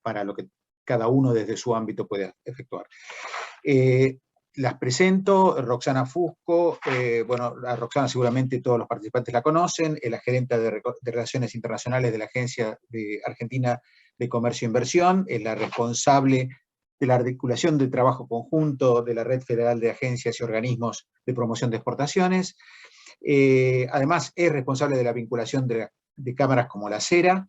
para lo que cada uno desde su ámbito puede efectuar. Las presento: Roxana Fusco. Bueno, a Roxana seguramente todos los participantes la conocen, es la gerente de Relaciones Internacionales de la Agencia Argentina de Comercio e Inversión, es la responsable de la articulación de trabajo conjunto de la Red Federal de Agencias y Organismos de Promoción de Exportaciones. Además, es responsable de la vinculación de cámaras como la CERA.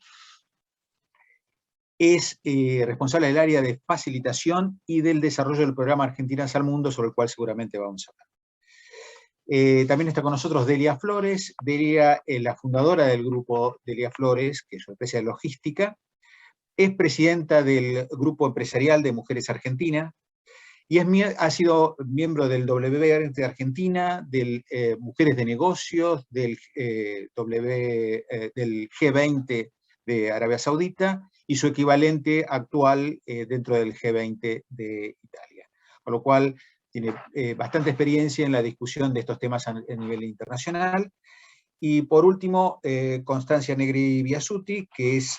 Es responsable del área de facilitación y del desarrollo del programa Argentinas al Mundo, sobre el cual seguramente vamos a hablar. También está con nosotros Delia Flores. Delia es la fundadora del grupo Delia Flores, que es una empresa de logística. Es presidenta del Grupo Empresarial de Mujeres Argentina, y ha sido miembro del WBR de Argentina, del Mujeres de Negocios, del G20 de Arabia Saudita, y su equivalente actual dentro del G20 de Italia. Con lo cual tiene bastante experiencia en la discusión de estos temas a nivel internacional. Y por último, Constancia Negri Biasuti, que es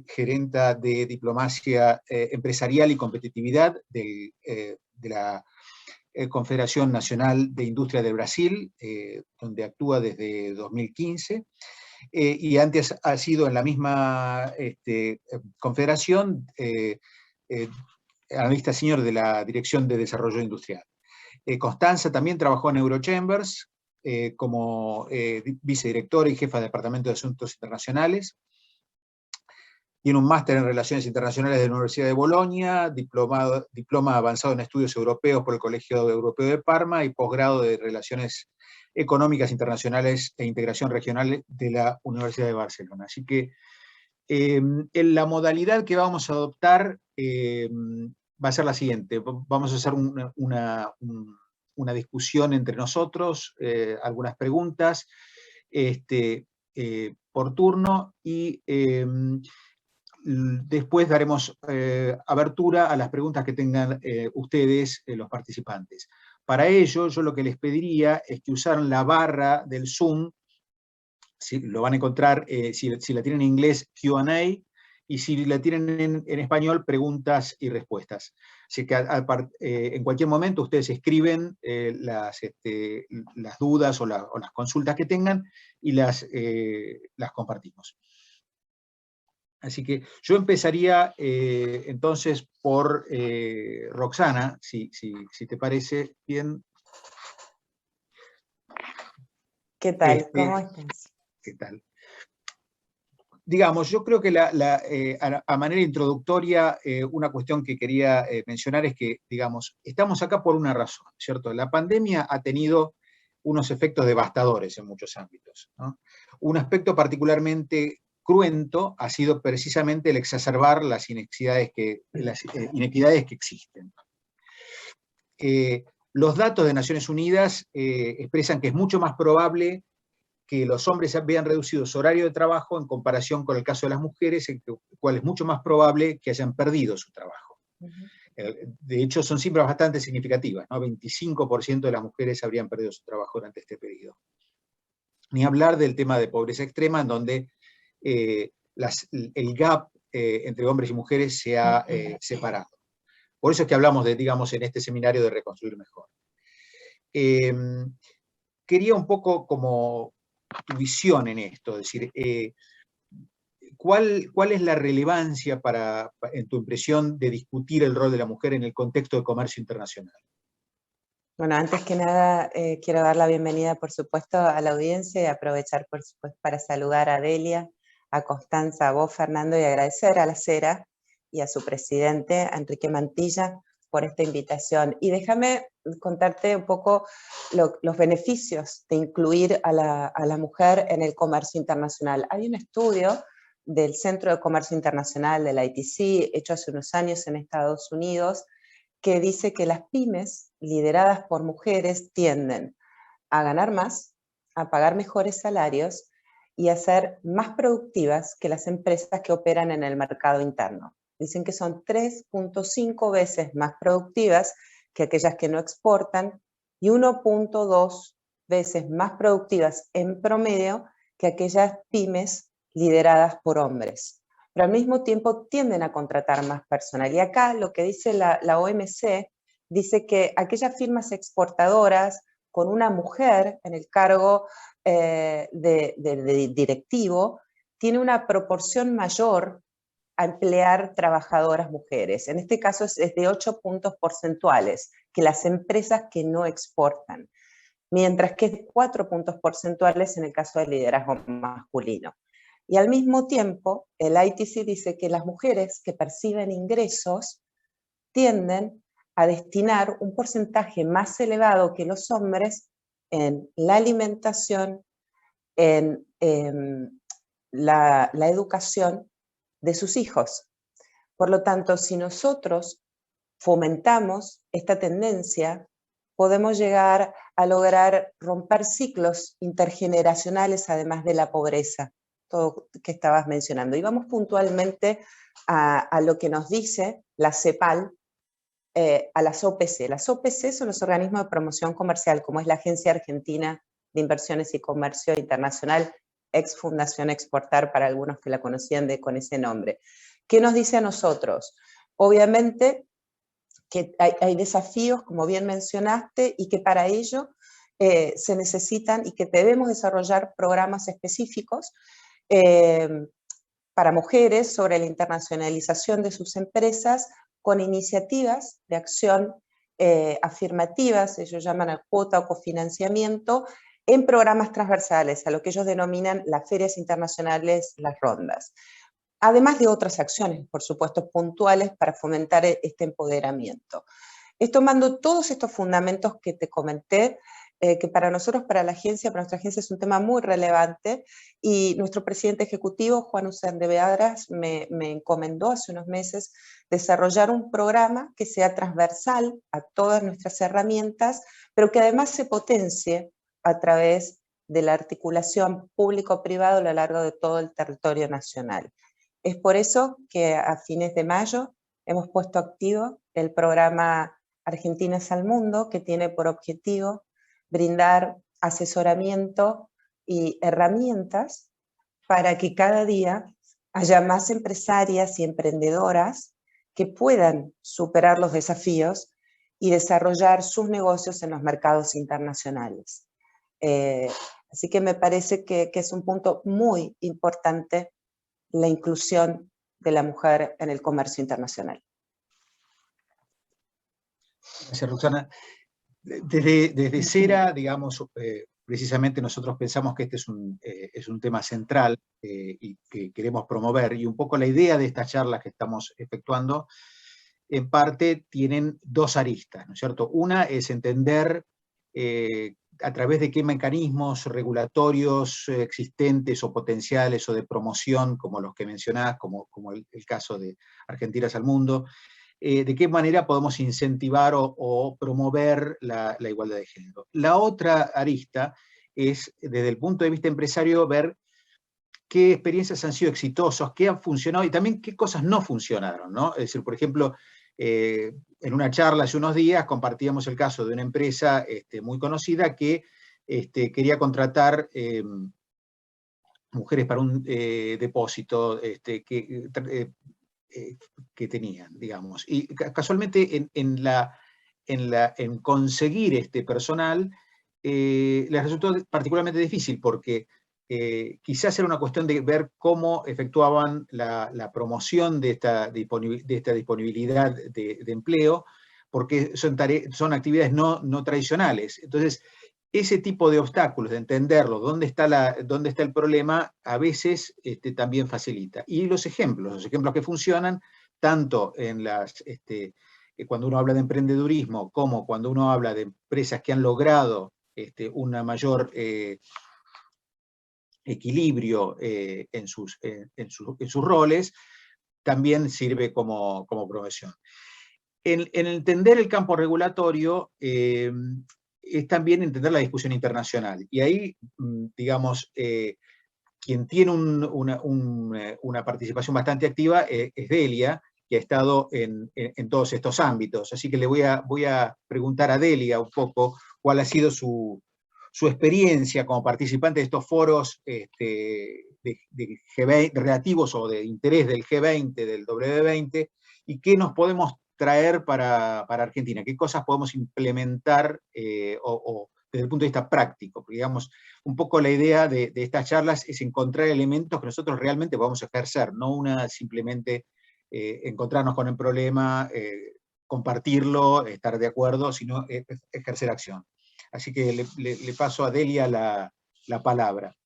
gerenta de diplomacia empresarial y competitividad de la Confederación Nacional de Industria de Brasil, donde actúa desde 2015, y antes ha sido en la misma confederación analista senior de la Dirección de Desarrollo Industrial. Constanza también trabajó en Eurochambers, como vicedirectora y jefa de Departamento de Asuntos Internacionales. Tiene un máster en Relaciones Internacionales de la Universidad de Bolonia, diploma avanzado en Estudios Europeos por el Colegio Europeo de Parma y posgrado de Relaciones Económicas Internacionales e Integración Regional de la Universidad de Barcelona. Así que en la modalidad que vamos a adoptar va a ser la siguiente. Vamos a hacer una discusión entre nosotros, algunas preguntas por turno, y después daremos abertura a las preguntas que tengan ustedes, los participantes. Para ello, yo lo que les pediría es que usaran la barra del Zoom. Lo van a encontrar, si la tienen en inglés, Q&A, y si la tienen en español, preguntas y respuestas. Así que en cualquier momento ustedes escriben las dudas o las consultas que tengan y las compartimos. Así que yo empezaría entonces por Roxana, si te parece bien. ¿Qué tal? ¿Cómo estás? ¿Qué tal? Digamos, yo creo que a manera introductoria, una cuestión que quería mencionar es que, digamos, estamos acá por una razón, ¿cierto? La pandemia ha tenido unos efectos devastadores en muchos ámbitos, ¿no? Un aspecto particularmente cruento ha sido precisamente el exacerbar las inequidades que existen. Los datos de Naciones Unidas expresan que es mucho más probable que los hombres vean reducido su horario de trabajo en comparación con el caso de las mujeres, en el cual es mucho más probable que hayan perdido su trabajo. De hecho, son cifras bastante significativas, ¿no? 25% de las mujeres habrían perdido su trabajo durante este periodo. Ni hablar del tema de pobreza extrema, en donde el gap entre hombres y mujeres se ha separado. Por eso es que hablamos digamos, en este seminario de reconstruir mejor. Quería un poco como tu visión en esto, es decir, ¿cuál es la relevancia en tu impresión de discutir el rol de la mujer en el contexto de comercio internacional? Bueno, antes que nada quiero dar la bienvenida, por supuesto, a la audiencia y aprovechar, por supuesto, para saludar a Delia, a Constanza, a vos, Fernando, y agradecer a la CERA y a su presidente, a Enrique Mantilla, por esta invitación. Y déjame contarte un poco los beneficios de incluir a la mujer en el comercio internacional. Hay un estudio del Centro de Comercio Internacional, del ITC, hecho hace unos años en Estados Unidos, que dice que las pymes lideradas por mujeres tienden a ganar más, a pagar mejores salarios y a ser más productivas que las empresas que operan en el mercado interno. Dicen que son 3.5 veces más productivas que aquellas que no exportan y 1.2 veces más productivas en promedio que aquellas pymes lideradas por hombres. pero al mismo tiempo tienden a contratar más personal. Y acá lo que dice la OMC, dice que aquellas firmas exportadoras con una mujer en el cargo de directivo, tiene una proporción mayor a emplear trabajadoras mujeres. En este caso es de 8 puntos porcentuales que las empresas que no exportan, mientras que es 4 puntos porcentuales en el caso del liderazgo masculino. Y al mismo tiempo, el ITC dice que las mujeres que perciben ingresos tienden a destinar un porcentaje más elevado que los hombres en la alimentación, en la educación de sus hijos. Por lo tanto, si nosotros fomentamos esta tendencia, podemos llegar a lograr romper ciclos intergeneracionales, además de la pobreza, todo que estabas mencionando. Y vamos puntualmente a lo que nos dice la CEPAL, a las OPC. Las OPC son los organismos de promoción comercial, como es la Agencia Argentina de Inversiones y Comercio Internacional, ex Fundación Exportar, para algunos que la conocían con ese nombre. ¿Qué nos dice a nosotros? Obviamente que hay desafíos, como bien mencionaste, y que para ello se necesitan y que debemos desarrollar programas específicos para mujeres sobre la internacionalización de sus empresas, con iniciativas de acción afirmativas, ellos llaman a cuota o cofinanciamiento, en programas transversales, a lo que ellos denominan las ferias internacionales, las rondas. Además de otras acciones, por supuesto, puntuales para fomentar este empoderamiento. Es tomando todos estos fundamentos que te comenté, que para nosotros, para nuestra agencia es un tema muy relevante, y nuestro presidente ejecutivo, Juan Usende Beadras, me encomendó hace unos meses desarrollar un programa que sea transversal a todas nuestras herramientas, pero que además se potencie a través de la articulación público-privado a lo largo de todo el territorio nacional. Es por eso que a fines de mayo hemos puesto activo el programa Argentinas al Mundo, que tiene por objetivo brindar asesoramiento y herramientas para que cada día haya más empresarias y emprendedoras que puedan superar los desafíos y desarrollar sus negocios en los mercados internacionales. Así que me parece que es un punto muy importante la inclusión de la mujer en el comercio internacional. Gracias, Roxana. Desde CERA, digamos, precisamente nosotros pensamos que este es un tema central y que queremos promover, y un poco la idea de estas charlas que estamos efectuando, en parte tienen dos aristas, ¿no es cierto? Una es entender a través de qué mecanismos regulatorios existentes o potenciales o de promoción, como los que mencionás, como el caso de Argentinas al Mundo, de qué manera podemos incentivar o promover la igualdad de género. La otra arista es, desde el punto de vista empresario, ver qué experiencias han sido exitosas, qué han funcionado y también qué cosas no funcionaron, ¿no? Es decir, por ejemplo, en una charla hace unos días compartíamos el caso de una empresa muy conocida que quería contratar mujeres para un depósito que tenían, digamos. Y casualmente en conseguir este personal les resultó particularmente difícil porque quizás era una cuestión de ver cómo efectuaban la promoción de esta disponibilidad de empleo, porque son actividades no tradicionales. Entonces, ese tipo de obstáculos, de entenderlo, dónde está el problema, a veces también facilita. Y los ejemplos que funcionan, tanto en cuando uno habla de emprendedurismo, como cuando uno habla de empresas que han logrado una mayor equilibrio en sus roles, también sirve como promoción. En entender el campo regulatorio, es también entender la discusión internacional. Y ahí, digamos, quien tiene una participación bastante activa es Delia, que ha estado en todos estos ámbitos. Así que le voy a preguntar a Delia un poco cuál ha sido su su experiencia como participante de estos foros relativos o de interés del G20, del W20, y qué nos podemos traer para Argentina, qué cosas podemos implementar o desde el punto de vista práctico. Porque, digamos, un poco la idea de estas charlas es encontrar elementos que nosotros realmente podamos ejercer, no simplemente encontrarnos con el problema, compartirlo, estar de acuerdo, sino ejercer acción. Así que le paso a Delia la palabra.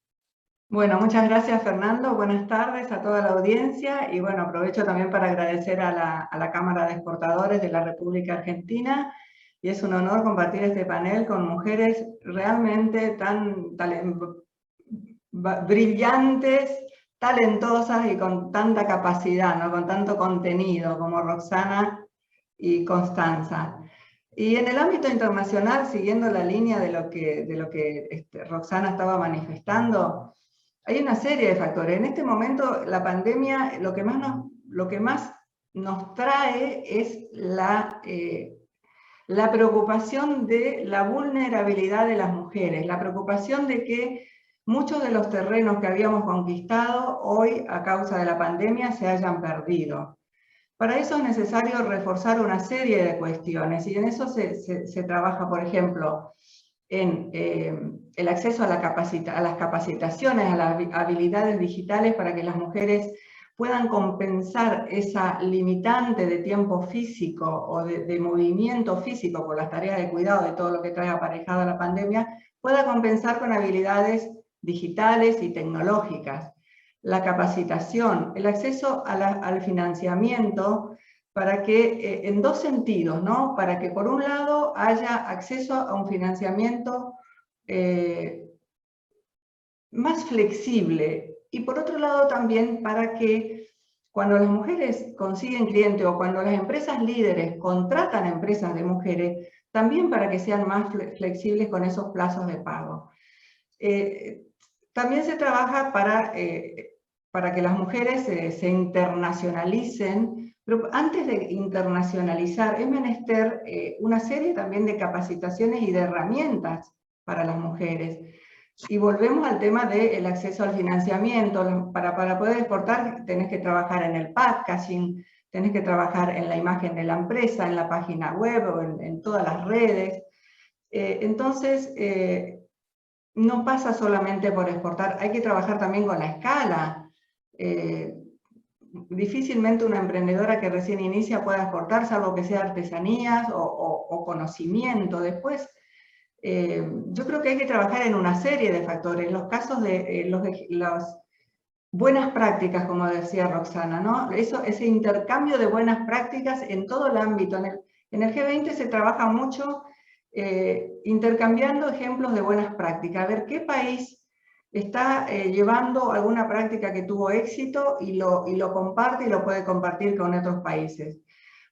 Bueno, muchas gracias, Fernando. Buenas tardes a toda la audiencia. Y bueno, aprovecho también para agradecer a la Cámara de Exportadores de la República Argentina. Y es un honor compartir este panel con mujeres realmente tan brillantes, talentosas y con tanta capacidad, ¿no? Con tanto contenido como Roxana y Constanza. Y en el ámbito internacional, siguiendo la línea de lo que Roxana estaba manifestando, hay una serie de factores. En este momento, la pandemia, lo que más nos trae es la preocupación de la vulnerabilidad de las mujeres, la preocupación de que muchos de los terrenos que habíamos conquistado hoy, a causa de la pandemia, se hayan perdido. Para eso es necesario reforzar una serie de cuestiones, y en eso se trabaja, por ejemplo, en el acceso a las capacitaciones, a las habilidades digitales para que las mujeres puedan compensar esa limitante de tiempo físico o de movimiento físico por las tareas de cuidado de todo lo que trae aparejado la pandemia, pueda compensar con habilidades digitales y tecnológicas. La capacitación, el acceso al financiamiento, para que, en dos sentidos, ¿no? Para que por un lado haya acceso a un financiamiento más flexible, y por otro lado también para que cuando las mujeres consiguen clientes o cuando las empresas líderes contratan empresas de mujeres, también para que sean más flexibles con esos plazos de pago. También se trabaja para que las mujeres se internacionalicen, pero antes de internacionalizar es menester una serie también de capacitaciones y de herramientas para las mujeres. Y volvemos al tema del acceso al financiamiento. Para poder exportar tenés que trabajar en el packaging, tenés que trabajar en la imagen de la empresa, en la página web o en todas las redes. Entonces, no pasa solamente por exportar, hay que trabajar también con la escala. Difícilmente una emprendedora que recién inicia pueda exportar, salvo que sea artesanías o conocimiento. Después, yo creo que hay que trabajar en una serie de factores. Los casos de las buenas prácticas, como decía Roxana, ¿no? Ese intercambio de buenas prácticas en todo el ámbito. En el G20 se trabaja mucho intercambiando ejemplos de buenas prácticas. A ver qué país está llevando alguna práctica que tuvo éxito y lo comparte y lo puede compartir con otros países.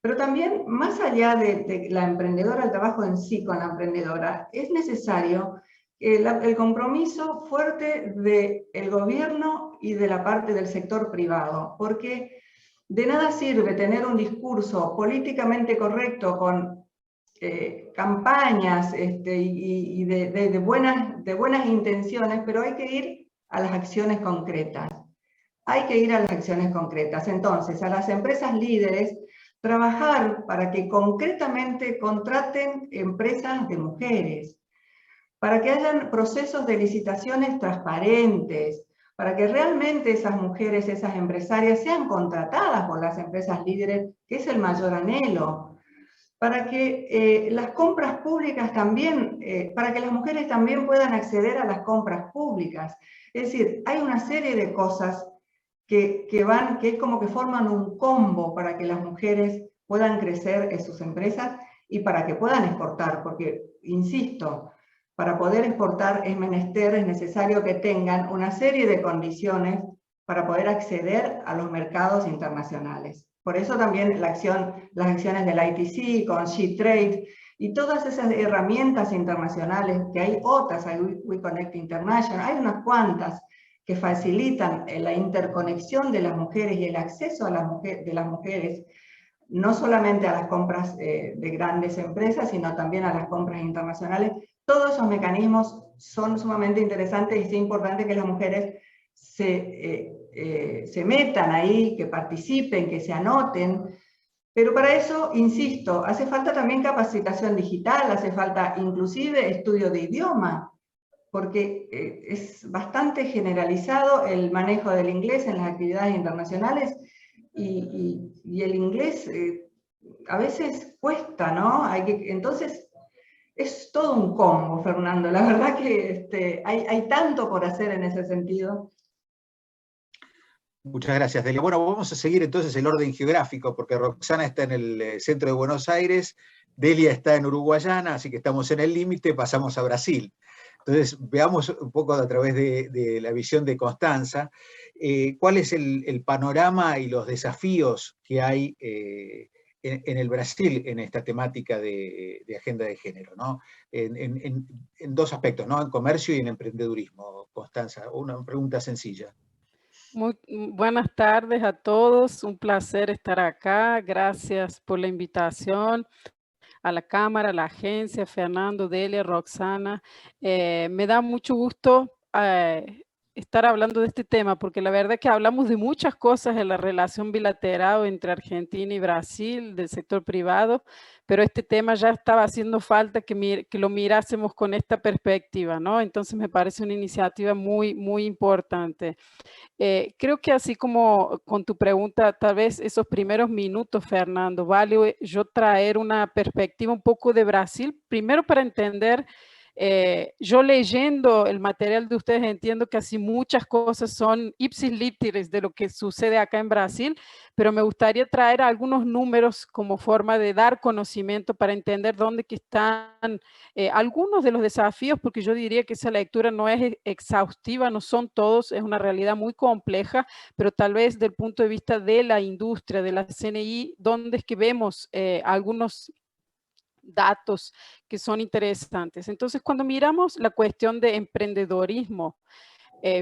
Pero también, más allá de la emprendedora, el trabajo en sí con la emprendedora, es necesario el compromiso fuerte del gobierno y de la parte del sector privado, porque de nada sirve tener un discurso políticamente correcto con campañas y de buenas intenciones, pero hay que ir a las acciones concretas. Hay que ir a las acciones concretas. Entonces, a las empresas líderes, trabajar para que concretamente contraten empresas de mujeres, para que hayan procesos de licitaciones transparentes, para que realmente esas mujeres, esas empresarias sean contratadas por las empresas líderes, que es el mayor anhelo, para que las compras públicas también, para que las mujeres también puedan acceder a las compras públicas. Es decir, hay una serie de cosas que es como que forman un combo para que las mujeres puedan crecer en sus empresas y para que puedan exportar, porque, insisto, para poder exportar es necesario que tengan una serie de condiciones para poder acceder a los mercados internacionales. Por eso también las acciones del ITC, con SheTrade, y todas esas herramientas internacionales, que hay otras, hay WeConnect International, hay unas cuantas que facilitan la interconexión de las mujeres y el acceso de las mujeres, no solamente a las compras de grandes empresas, sino también a las compras internacionales. Todos esos mecanismos son sumamente interesantes y es importante que las mujeres se metan ahí, que participen, que se anoten. Pero para eso, insisto, hace falta también capacitación digital, hace falta inclusive estudio de idioma, porque es bastante generalizado el manejo del inglés en las actividades internacionales y el inglés a veces cuesta, ¿no? Entonces, es todo un combo, Fernando. La verdad que hay tanto por hacer en ese sentido. Muchas gracias, Delia. Bueno, vamos a seguir entonces el orden geográfico, porque Roxana está en el centro de Buenos Aires, Delia está en Uruguayana, así que estamos en el límite, pasamos a Brasil. Entonces, veamos un poco a través de la visión de Constanza, cuál es el panorama y los desafíos que hay en el Brasil en esta temática de agenda de género, ¿no? En dos aspectos, ¿no? En comercio y en emprendedurismo, Constanza. Una pregunta sencilla. Muy buenas tardes a todos, un placer estar acá, gracias por la invitación a la Cámara, a la agencia, Fernando, Delia, Roxana. Me da mucho gusto estar hablando de este tema, porque la verdad es que hablamos de muchas cosas en la relación bilateral entre Argentina y Brasil, del sector privado, pero este tema ya estaba haciendo falta que lo mirásemos con esta perspectiva, ¿no? Entonces me parece una iniciativa muy, muy importante. Creo que así como con tu pregunta, tal vez esos primeros minutos, Fernando, vale yo traer una perspectiva un poco de Brasil, primero para entender, yo leyendo el material de ustedes entiendo que así muchas cosas son ipsis literis de lo que sucede acá en Brasil, pero me gustaría traer algunos números como forma de dar conocimiento para entender dónde que están algunos de los desafíos, porque yo diría que esa lectura no es exhaustiva, no son todos, es una realidad muy compleja, pero tal vez del punto de vista de la industria, de la CNI, donde es que vemos algunos datos que son interesantes. Entonces, cuando miramos la cuestión de emprendedorismo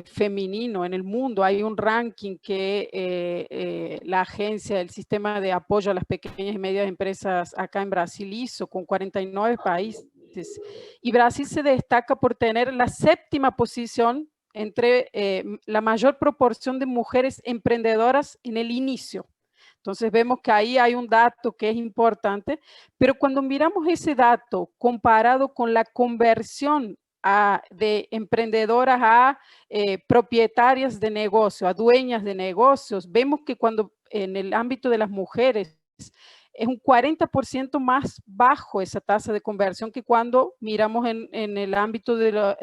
femenino en el mundo, hay un ranking que la agencia, el sistema de apoyo a las pequeñas y medias empresas acá en Brasil hizo con 49 países. Y Brasil se destaca por tener la 7ª posición entre la mayor proporción de mujeres emprendedoras en el inicio. Entonces vemos que ahí hay un dato que es importante, pero cuando miramos ese dato comparado con la conversión de emprendedoras a propietarias de negocio, a dueñas de negocios, vemos que cuando en el ámbito de las mujeres es un 40% más bajo esa tasa de conversión que cuando miramos en el ámbito de los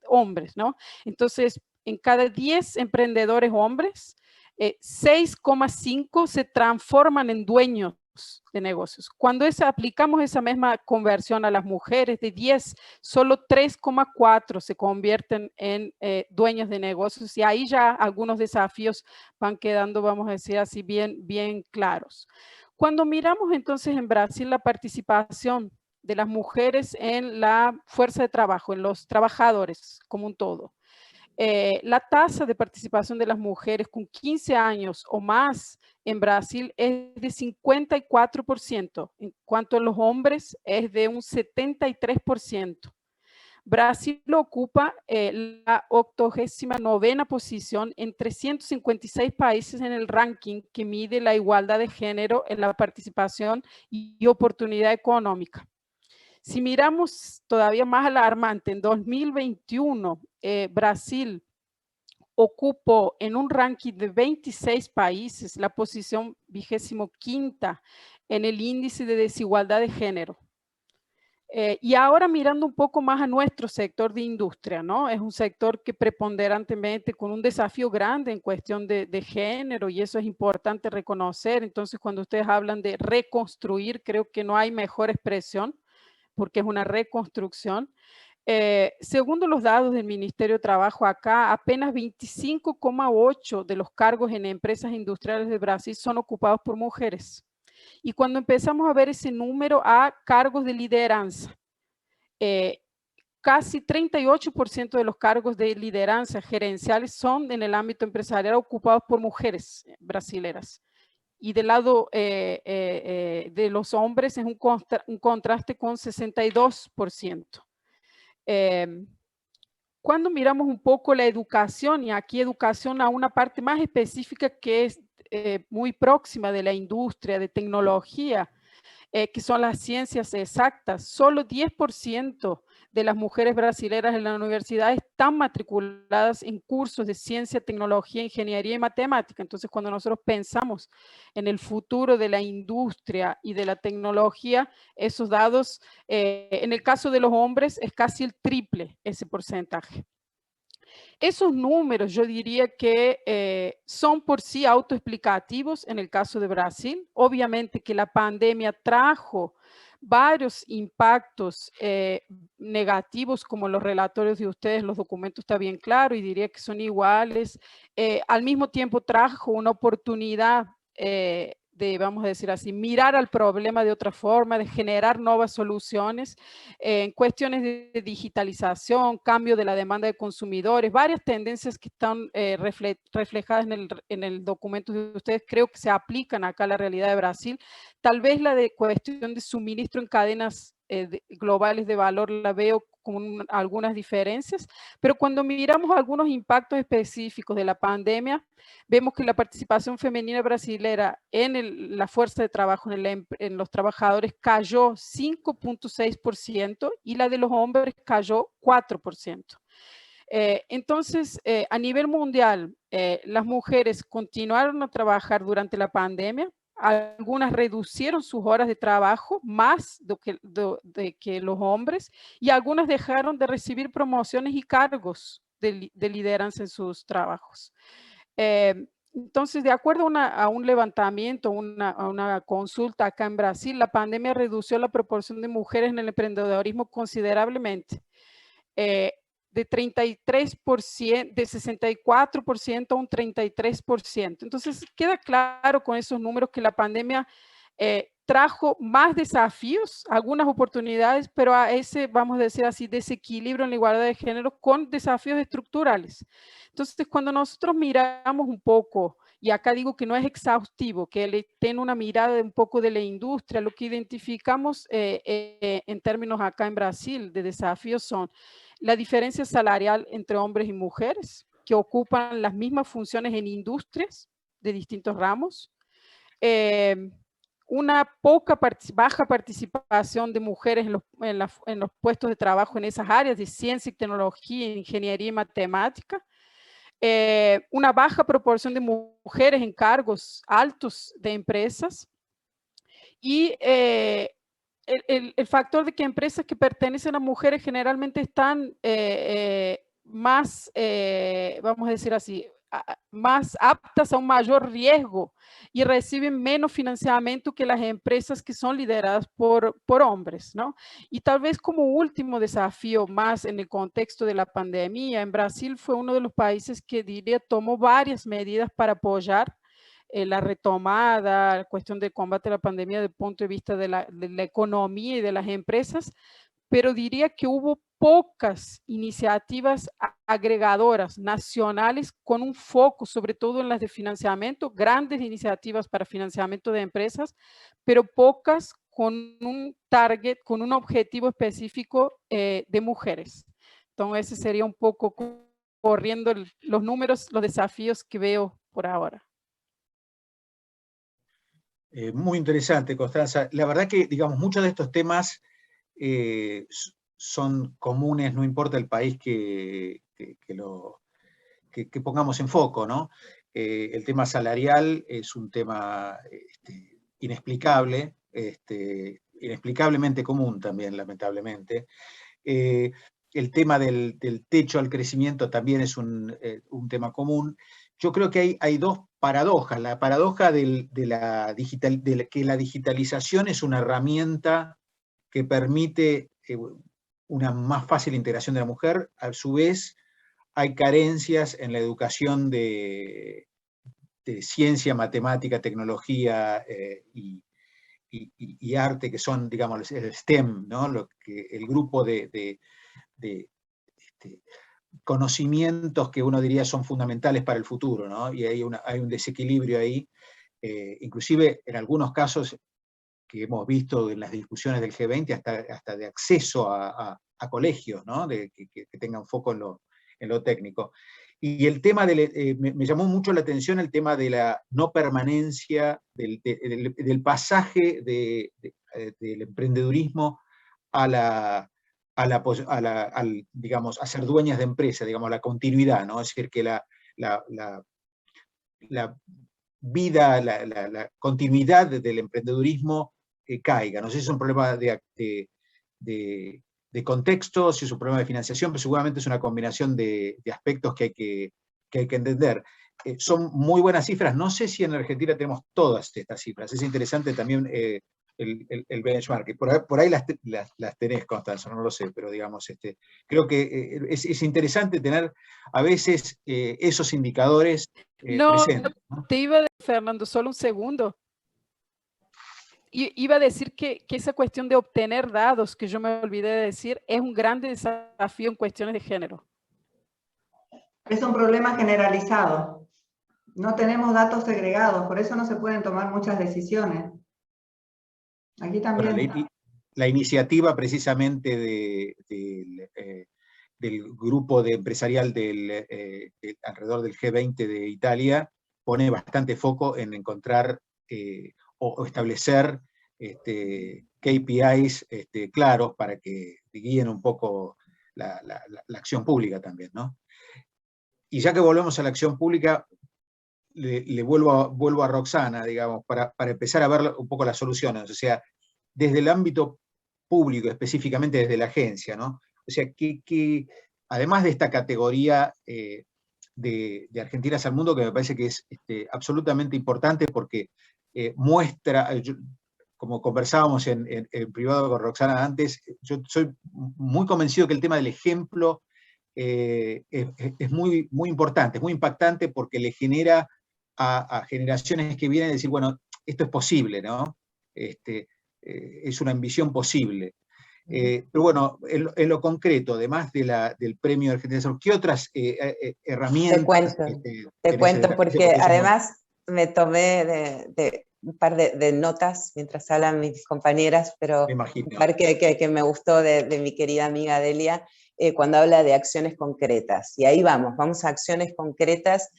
hombres, ¿no? Entonces, en cada 10 emprendedores hombres, 6,5 se transforman en dueños de negocios. Cuando aplicamos esa misma conversión a las mujeres de 10, solo 3,4 se convierten en dueñas de negocios y ahí ya algunos desafíos van quedando, vamos a decir así, bien claros. Cuando miramos entonces en Brasil la participación de las mujeres en la fuerza de trabajo, en los trabajadores como un todo, la tasa de participación de las mujeres con 15 años o más en Brasil es de 54%, en cuanto a los hombres es de un 73%. Brasil ocupa la 89ª posición en 356 países en el ranking que mide la igualdad de género en la participación y oportunidad económica. Si miramos todavía más alarmante, en 2021 Brasil ocupó en un ranking de 26 países la posición 25ª en el índice de desigualdad de género. Y ahora mirando un poco más a nuestro sector de industria, ¿no? Es un sector que preponderantemente con un desafío grande en cuestión de género y eso es importante reconocer. Entonces, cuando ustedes hablan de reconstruir, creo que no hay mejor expresión porque es una reconstrucción. Según los datos del Ministerio de Trabajo acá, apenas 25,8 de los cargos en empresas industriales de Brasil son ocupados por mujeres. Y cuando empezamos a ver ese número a cargos de lideranza, casi 38% de los cargos de lideranza gerenciales son en el ámbito empresarial ocupados por mujeres brasileras. Y del lado de los hombres es un contraste con 62%. cuando miramos un poco la educación, y aquí educación a una parte más específica que es muy próxima de la industria, de tecnología, que son las ciencias exactas, solo 10% de las mujeres brasileras en la universidad están matriculadas en cursos de ciencia, tecnología, ingeniería y matemática. Entonces, cuando nosotros pensamos en el futuro de la industria y de la tecnología, esos datos, en el caso de los hombres, es casi el triple ese porcentaje. Esos números yo diría que son por sí autoexplicativos en el caso de Brasil. Obviamente que la pandemia trajo varios impactos negativos, como los relatorios de ustedes, los documentos está bien claro y diría que son iguales. Al mismo tiempo trajo una oportunidad de, vamos a decir así, mirar al problema de otra forma, de generar nuevas soluciones en cuestiones de digitalización, cambio de la demanda de consumidores, varias tendencias que están reflejadas en el documento de ustedes, creo que se aplican acá a la realidad de Brasil. Tal vez la de cuestión de suministro en cadenas globales de valor la veo con algunas diferencias, pero cuando miramos algunos impactos específicos de la pandemia, vemos que la participación femenina brasilera en la fuerza de trabajo, en los trabajadores, cayó 5.6% y la de los hombres cayó 4%. Entonces, a nivel mundial, las mujeres continuaron a trabajar durante la pandemia, algunas reducieron sus horas de trabajo más de que los hombres y algunas dejaron de recibir promociones y cargos de lideranza en sus trabajos. Entonces, de acuerdo a un levantamiento, a una consulta acá en Brasil, la pandemia redució la proporción de mujeres en el emprendedorismo considerablemente. De 33%, de 64% a un 33%. Entonces, queda claro con esos números que la pandemia trajo más desafíos, algunas oportunidades, pero a ese, vamos a decir así, desequilibrio en la igualdad de género con desafíos estructurales. Entonces, cuando nosotros miramos un poco, y acá digo que no es exhaustivo, que tiene una mirada de un poco de la industria, lo que identificamos en términos acá en Brasil de desafíos son la diferencia salarial entre hombres y mujeres que ocupan las mismas funciones en industrias de distintos ramos, una baja participación de mujeres en los puestos de trabajo en esas áreas de ciencia y tecnología, ingeniería y matemática, una baja proporción de mujeres en cargos altos de empresas y el factor de que empresas que pertenecen a mujeres generalmente están más, vamos a decir así, más aptas a un mayor riesgo y reciben menos financiamiento que las empresas que son lideradas por hombres, ¿no? Y tal vez como último desafío más en el contexto de la pandemia, en Brasil fue uno de los países que diría tomó varias medidas para apoyar la retomada, la cuestión del combate a la pandemia desde el punto de vista de la economía y de las empresas, pero diría que hubo pocas iniciativas agregadoras nacionales con un foco sobre todo en las de financiamiento, grandes iniciativas para financiamiento de empresas, pero pocas con un target, con un objetivo específico de mujeres. Entonces ese sería un poco corriendo los números, los desafíos que veo por ahora. Muy interesante, Constanza. La verdad que, digamos, muchos de estos temas son comunes, no importa el país que pongamos en foco, ¿no? El tema salarial es un tema inexplicable, inexplicablemente común también, lamentablemente. El tema del techo al crecimiento también es un tema común. Yo creo que hay dos paradojas. La paradoja de que la digitalización es una herramienta que permite una más fácil integración de la mujer. A su vez, hay carencias en la educación de ciencia, matemática, tecnología y arte, que son, digamos, el STEM, ¿no? El grupo de conocimientos que uno diría son fundamentales para el futuro, ¿no? Y hay un desequilibrio ahí, inclusive en algunos casos que hemos visto en las discusiones del G20, hasta de acceso a colegios, ¿no? Que tengan foco en lo técnico. Y el tema me llamó mucho la atención el tema de la no permanencia, del pasaje del emprendedurismo digamos, a ser dueñas de empresa, digamos, la continuidad, ¿no? Es decir, que la vida, la continuidad del emprendedurismo caiga. No sé si es un problema de contexto, si es un problema de financiación, pero seguramente es una combinación de aspectos que hay que entender. Son muy buenas cifras, no sé si en Argentina tenemos todas estas cifras, es interesante también el benchmark, por ahí las tenés, Constanza, no lo sé, pero digamos, creo que es interesante tener a veces esos indicadores No, presentes, ¿no? te iba a decir, Fernando, solo un segundo. Iba a decir que esa cuestión de obtener dados, que yo me olvidé de decir, es un gran desafío en cuestiones de género. Es un problema generalizado. No tenemos datos segregados, por eso no se pueden tomar muchas decisiones. Aquí también. Bueno, la iniciativa precisamente del grupo empresarial alrededor del G20 de Italia pone bastante foco en encontrar o establecer KPIs claros para que guíen un poco la acción pública también, ¿no? Y ya que volvemos a la acción pública, le vuelvo a Roxana, digamos, para empezar a ver un poco las soluciones, o sea, desde el ámbito público, específicamente desde la agencia, ¿no? O sea, que además de esta categoría de Argentinas al Mundo, que me parece que es absolutamente importante porque muestra, como conversábamos en privado con Roxana antes, yo soy muy convencido que el tema del ejemplo es muy, muy importante, es muy impactante porque le genera a generaciones que vienen a decir, bueno, esto es posible, ¿no? Es una ambición posible. Pero bueno, en lo concreto, además del premio de Argentina, ¿qué otras herramientas? Te cuento porque además me tomé de un par de notas mientras hablan mis compañeras, pero un par que me gustó de mi querida amiga Delia, cuando habla de acciones concretas. Y ahí vamos a acciones concretas,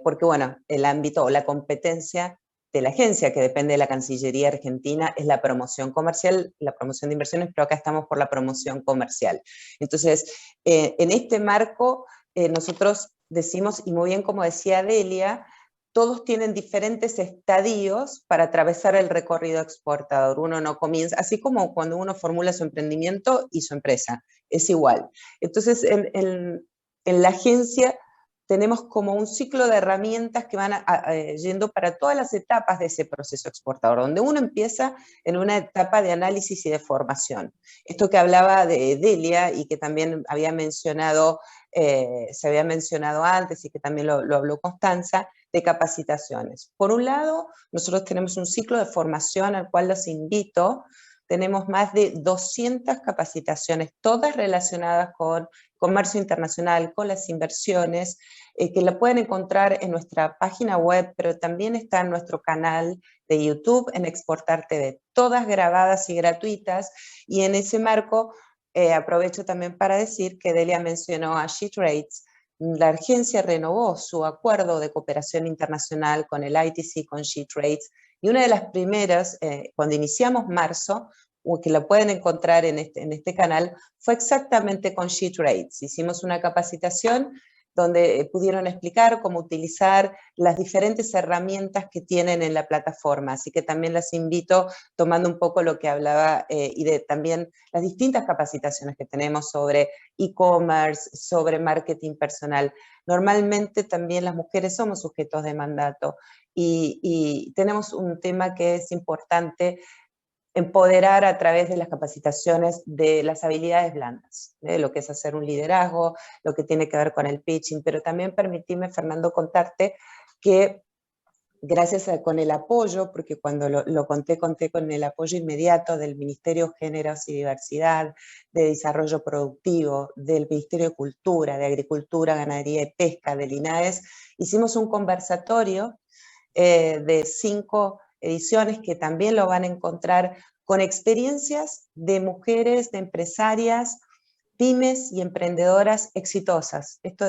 porque bueno, el ámbito o la competencia de la agencia, que depende de la Cancillería Argentina, es la promoción comercial, la promoción de inversiones, pero acá estamos por la promoción comercial. Entonces, en este marco, nosotros decimos, y muy bien como decía Delia, todos tienen diferentes estadios para atravesar el recorrido exportador. Uno no comienza, así como cuando uno formula su emprendimiento y su empresa, es igual. Entonces, en la agencia tenemos como un ciclo de herramientas que van yendo para todas las etapas de ese proceso exportador, donde uno empieza en una etapa de análisis y de formación. Esto que hablaba de Delia y que también había mencionado, se había mencionado antes y que también lo habló Constanza, de capacitaciones. Por un lado, nosotros tenemos un ciclo de formación al cual los invito. Tenemos más de 200 capacitaciones, todas relacionadas con comercio internacional, con las inversiones, que la pueden encontrar en nuestra página web, pero también está en nuestro canal de YouTube, en Exportar TV, todas grabadas y gratuitas, y en ese marco aprovecho también para decir que Delia mencionó a SheTrades. La agencia renovó su acuerdo de cooperación internacional con el ITC, con SheTrades, y una de las primeras, cuando iniciamos marzo, que la pueden encontrar en este canal, fue exactamente con SheTrades. Hicimos una capacitación donde pudieron explicar cómo utilizar las diferentes herramientas que tienen en la plataforma. Así que también las invito, tomando un poco lo que hablaba, y de también las distintas capacitaciones que tenemos sobre e-commerce, sobre marketing personal. Normalmente también las mujeres somos sujetos de mandato y tenemos un tema que es importante, empoderar a través de las capacitaciones de las habilidades blandas, lo que es hacer un liderazgo, lo que tiene que ver con el pitching, pero también permitime, Fernando, contarte que gracias con el apoyo, porque cuando lo conté con el apoyo inmediato del Ministerio de Géneros y Diversidad, de Desarrollo Productivo, del Ministerio de Cultura, de Agricultura, Ganadería y Pesca, del INAES, hicimos un conversatorio de 5 ediciones que también lo van a encontrar con experiencias de mujeres, de empresarias, pymes y emprendedoras exitosas. Esto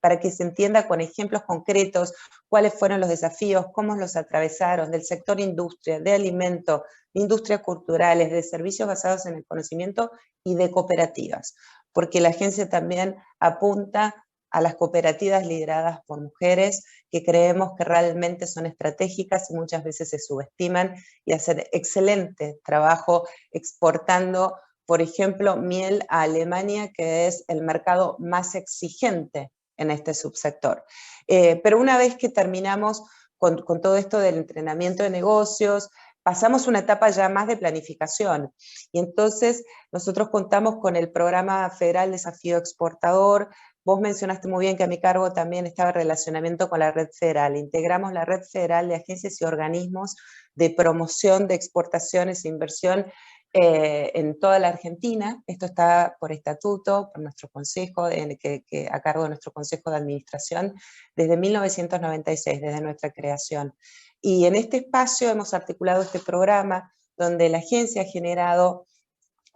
para que se entienda con ejemplos concretos cuáles fueron los desafíos, cómo los atravesaron, del sector industria, de alimentos, de industrias culturales, de servicios basados en el conocimiento y de cooperativas, porque la agencia también apunta a las cooperativas lideradas por mujeres, que creemos que realmente son estratégicas y muchas veces se subestiman, y hacen excelente trabajo exportando, por ejemplo, miel a Alemania, que es el mercado más exigente en este subsector. Pero una vez que terminamos con todo esto del entrenamiento de negocios, pasamos una etapa ya más de planificación, y entonces nosotros contamos con el programa federal Desafío Exportador. Vos mencionaste muy bien que a mi cargo también estaba el relacionamiento con la red federal. Integramos la red federal de agencias y organismos de promoción de exportaciones e inversión en toda la Argentina. Esto está por estatuto, por nuestro consejo, a cargo de nuestro consejo de administración, desde 1996, desde nuestra creación. Y en este espacio hemos articulado este programa donde la agencia ha generado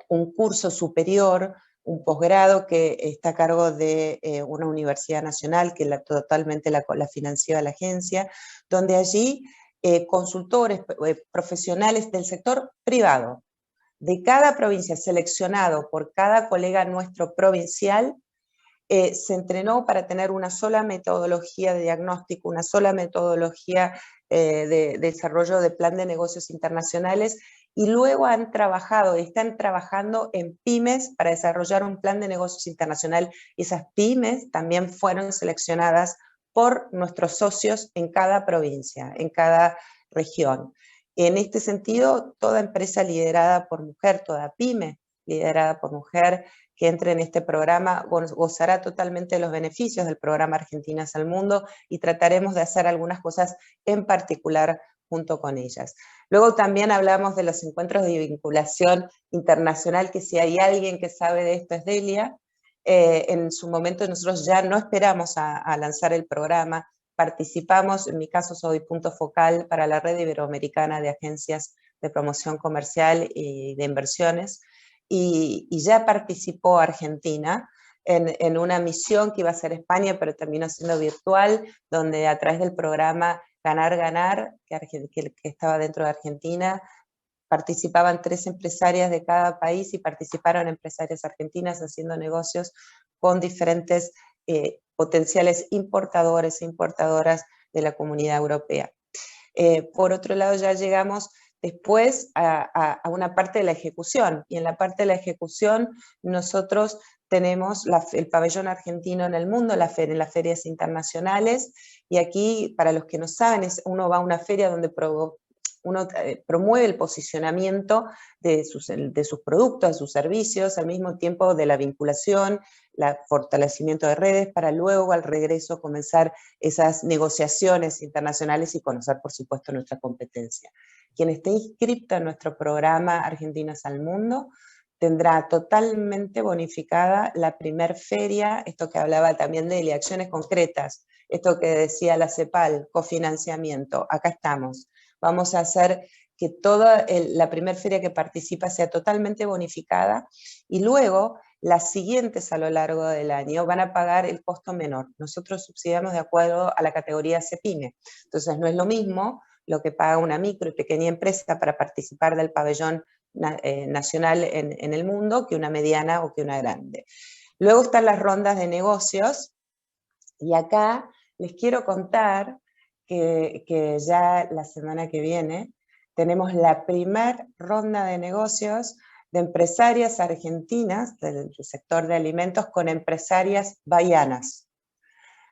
un curso superior, un posgrado que está a cargo de una universidad nacional que totalmente la financió la agencia, donde allí consultores profesionales del sector privado, de cada provincia, seleccionado por cada colega nuestro provincial, se entrenó para tener una sola metodología de diagnóstico, una sola metodología de desarrollo de plan de negocios internacionales, y luego han trabajado y están trabajando en pymes para desarrollar un plan de negocios internacional. Esas pymes también fueron seleccionadas por nuestros socios en cada provincia, en cada región. En este sentido, toda empresa liderada por mujer, toda pyme liderada por mujer que entre en este programa gozará totalmente de los beneficios del programa Argentinas al Mundo, y trataremos de hacer algunas cosas en particular junto con ellas. Luego también hablamos de los encuentros de vinculación internacional, que si hay alguien que sabe de esto es Delia. En su momento nosotros ya no esperamos a lanzar el programa, participamos, en mi caso soy punto focal para la red iberoamericana de agencias de promoción comercial y de inversiones, y ya participó Argentina en una misión que iba a ser España, pero terminó siendo virtual, donde a través del programa Ganar, Ganar, que estaba dentro de Argentina, participaban 3 empresarias de cada país, y participaron empresarias argentinas haciendo negocios con diferentes potenciales importadores e importadoras de la Comunidad Europea. Por otro lado, ya llegamos después a una parte de la ejecución, y en la parte de la ejecución nosotros tenemos el pabellón argentino en el mundo, en las ferias internacionales, y aquí, para los que no saben, uno va a una feria donde uno promueve el posicionamiento de sus productos, de sus servicios, al mismo tiempo de la vinculación, el fortalecimiento de redes, para luego al regreso comenzar esas negociaciones internacionales y conocer, por supuesto, nuestra competencia. Quien esté inscrito en nuestro programa Argentinas al Mundo tendrá totalmente bonificada la primer feria, esto que hablaba también de acciones concretas, esto que decía la CEPAL, cofinanciamiento, acá estamos. Vamos a hacer que toda la primera feria que participa sea totalmente bonificada, y luego las siguientes a lo largo del año van a pagar el costo menor. Nosotros subsidiamos de acuerdo a la categoría CEPYME, entonces no es lo mismo lo que paga una micro y pequeña empresa para participar del pabellón nacional en el mundo que una mediana o que una grande. Luego están las rondas de negocios, y acá les quiero contar que ya la semana que viene tenemos la primera ronda de negocios de empresarias argentinas del sector de alimentos con empresarias bahianas.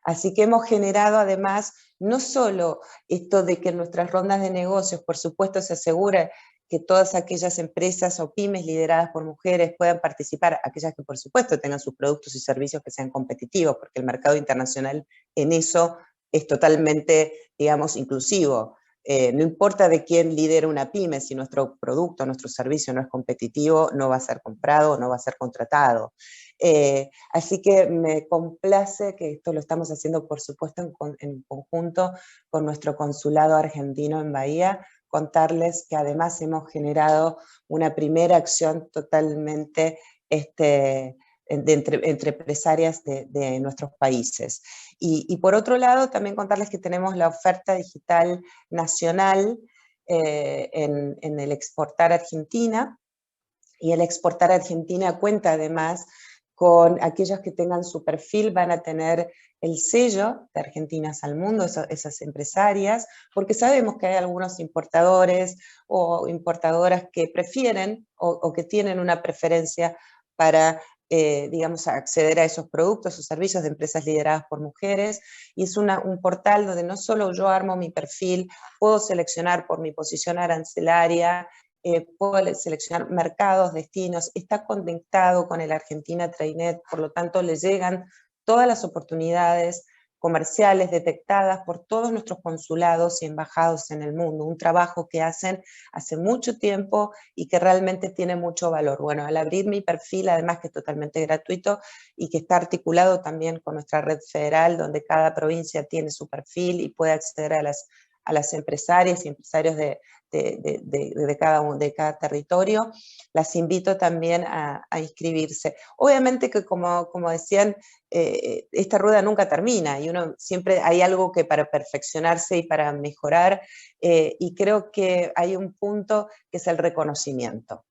Así que hemos generado además no solo esto de que en nuestras rondas de negocios, por supuesto, se asegura que todas aquellas empresas o pymes lideradas por mujeres puedan participar, aquellas que por supuesto tengan sus productos y servicios que sean competitivos, porque el mercado internacional en eso es totalmente, digamos, inclusivo. No importa de quién lidera una pyme, si nuestro producto, nuestro servicio no es competitivo, no va a ser comprado, no va a ser contratado. Así que me complace que esto lo estamos haciendo, por supuesto, en conjunto con nuestro consulado argentino en Bahía, contarles que además hemos generado una primera acción totalmente entre empresarias de nuestros países. Y por otro lado, también contarles que tenemos la oferta digital nacional en el Exportar Argentina, y el Exportar Argentina cuenta además con aquellos que tengan su perfil, van a tener el sello de Argentinas al Mundo, esas empresarias, porque sabemos que hay algunos importadores o importadoras que prefieren o que tienen una preferencia para, digamos, acceder a esos productos o servicios de empresas lideradas por mujeres, y es un portal donde no solo yo armo mi perfil, puedo seleccionar por mi posición arancelaria, puedo seleccionar mercados, destinos, está conectado con el Argentina Trainet, por lo tanto le llegan todas las oportunidades comerciales detectadas por todos nuestros consulados y embajados en el mundo, un trabajo que hacen hace mucho tiempo y que realmente tiene mucho valor. Bueno, al abrir mi perfil, además que es totalmente gratuito y que está articulado también con nuestra red federal, donde cada provincia tiene su perfil y puede acceder a las empresarias y empresarios de cada territorio, las invito también a inscribirse. Obviamente que como decían, esta rueda nunca termina y uno siempre hay algo que para perfeccionarse y para mejorar, y creo que hay un punto que es el reconocimiento.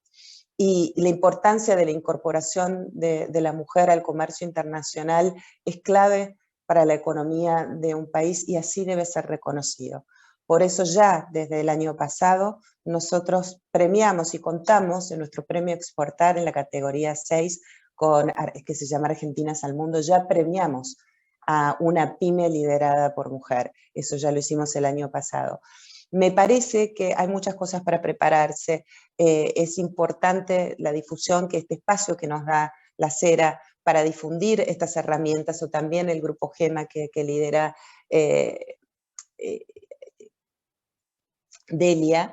Y la importancia de la incorporación de la mujer al comercio internacional es clave para la economía de un país y así debe ser reconocido. Por eso ya desde el año pasado nosotros premiamos y contamos en nuestro premio Exportar en la categoría 6, que se llama Argentinas al Mundo, ya premiamos a una pyme liderada por mujer. Eso ya lo hicimos el año pasado. Me parece que hay muchas cosas para prepararse. Es importante la difusión, que este espacio que nos da la CERA para difundir estas herramientas, o también el grupo GEMA que lidera Delia,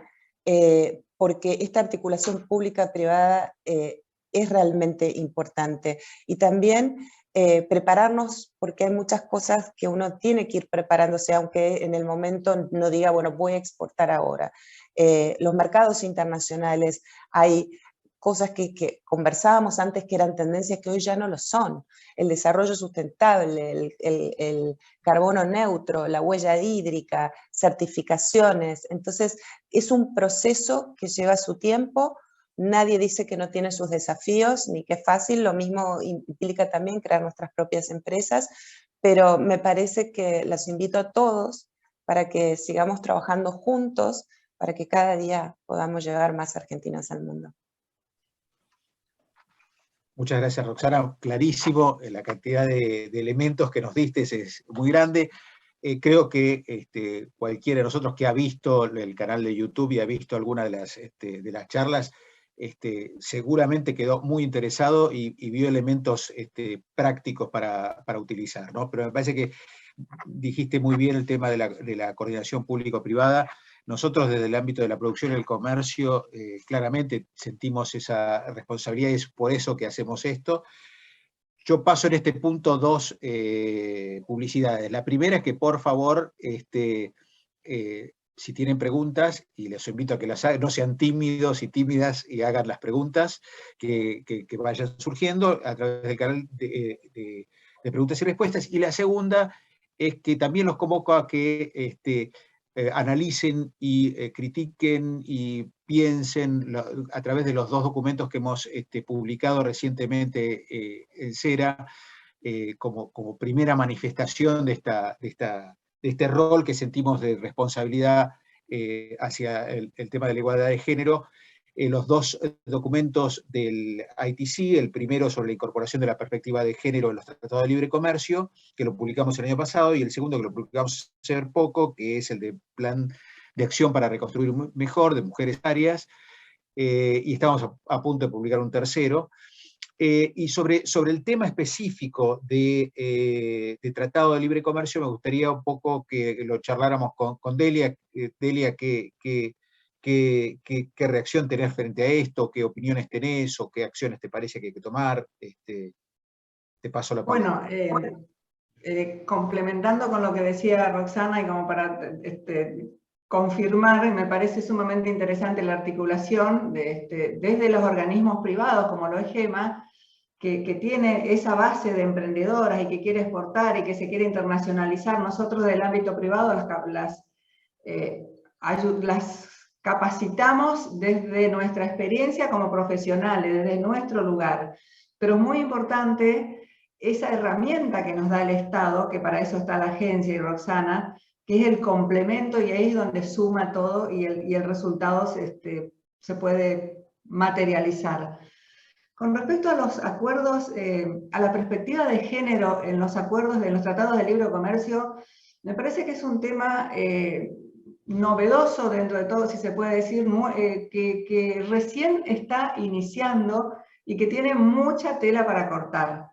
porque esta articulación pública-privada es realmente importante. Y también prepararnos, porque hay muchas cosas que uno tiene que ir preparándose, aunque en el momento no diga, bueno, voy a exportar ahora. Los mercados internacionales, hay cosas que conversábamos antes que eran tendencias que hoy ya no lo son. El desarrollo sustentable, el carbono neutro, la huella hídrica, certificaciones. Entonces, es un proceso que lleva su tiempo. Nadie dice que no tiene sus desafíos, ni que es fácil. Lo mismo implica también crear nuestras propias empresas, pero me parece que los invito a todos para que sigamos trabajando juntos, para que cada día podamos llevar más argentinas al mundo. Muchas gracias, Roxana. Clarísimo, la cantidad de elementos que nos diste es muy grande. Creo que cualquiera de nosotros que ha visto el canal de YouTube y ha visto alguna de las charlas, seguramente quedó muy interesado y vio elementos prácticos para utilizar, ¿no? Pero me parece que dijiste muy bien el tema de la coordinación público-privada. Nosotros desde el ámbito de la producción y el comercio claramente sentimos esa responsabilidad y es por eso que hacemos esto. Yo paso en este punto dos publicidades. La primera es que por favor, si tienen preguntas, y les invito a que las hagan, no sean tímidos y tímidas y hagan las preguntas que vayan surgiendo a través del canal de preguntas y respuestas. Y la segunda es que también los convoco a que analicen y critiquen y piensen a través de los dos documentos que hemos publicado recientemente en CERA, como primera manifestación de este rol que sentimos de responsabilidad hacia el tema de la igualdad de género. Los dos documentos del ITC, el primero sobre la incorporación de la perspectiva de género en los tratados de libre comercio, que lo publicamos el año pasado, y el segundo que lo publicamos hace poco, que es el de Plan de Acción para Reconstruir Mejor, de Mujeres Arias, y estamos a punto de publicar un tercero. Y sobre el tema específico de Tratado de Libre Comercio, me gustaría un poco que lo charláramos con Delia. Delia, ¿qué reacción tenés frente a esto? ¿Qué opiniones tenés? ¿O qué acciones te parece que hay que tomar? Te paso la palabra. Bueno, complementando con lo que decía Roxana y como para confirmar, me parece sumamente interesante la articulación desde los organismos privados, como lo es GEMA, que tiene esa base de emprendedoras y que quiere exportar y que se quiere internacionalizar. Nosotros del ámbito privado las capacitamos desde nuestra experiencia como profesionales, desde nuestro lugar. Pero es muy importante esa herramienta que nos da el Estado, que para eso está la agencia y Roxana, que es el complemento, y ahí es donde suma todo y el resultado se puede materializar. Con respecto a los acuerdos, a la perspectiva de género en los acuerdos de los tratados de libre comercio, me parece que es un tema novedoso dentro de todo, si se puede decir, que recién está iniciando y que tiene mucha tela para cortar.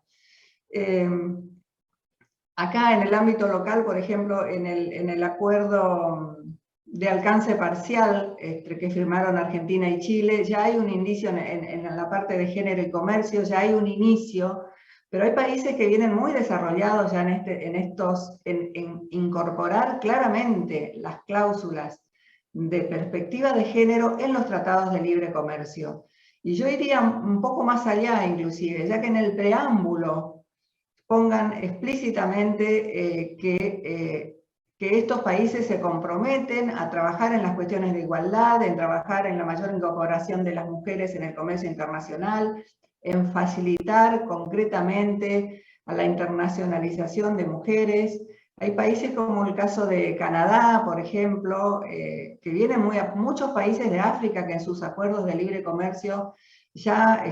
Acá en el ámbito local, por ejemplo, en el acuerdo de alcance parcial que firmaron Argentina y Chile, ya hay un indicio en la parte de género y comercio, ya hay un inicio, pero hay países que vienen muy desarrollados ya en incorporar claramente las cláusulas de perspectiva de género en los tratados de libre comercio. Y yo iría un poco más allá inclusive, ya que en el preámbulo pongan explícitamente que estos países se comprometen a trabajar en las cuestiones de igualdad, en trabajar en la mayor incorporación de las mujeres en el comercio internacional, en facilitar concretamente a la internacionalización de mujeres. Hay países como el caso de Canadá, por ejemplo, que vienen muchos países de África que en sus acuerdos de libre comercio ya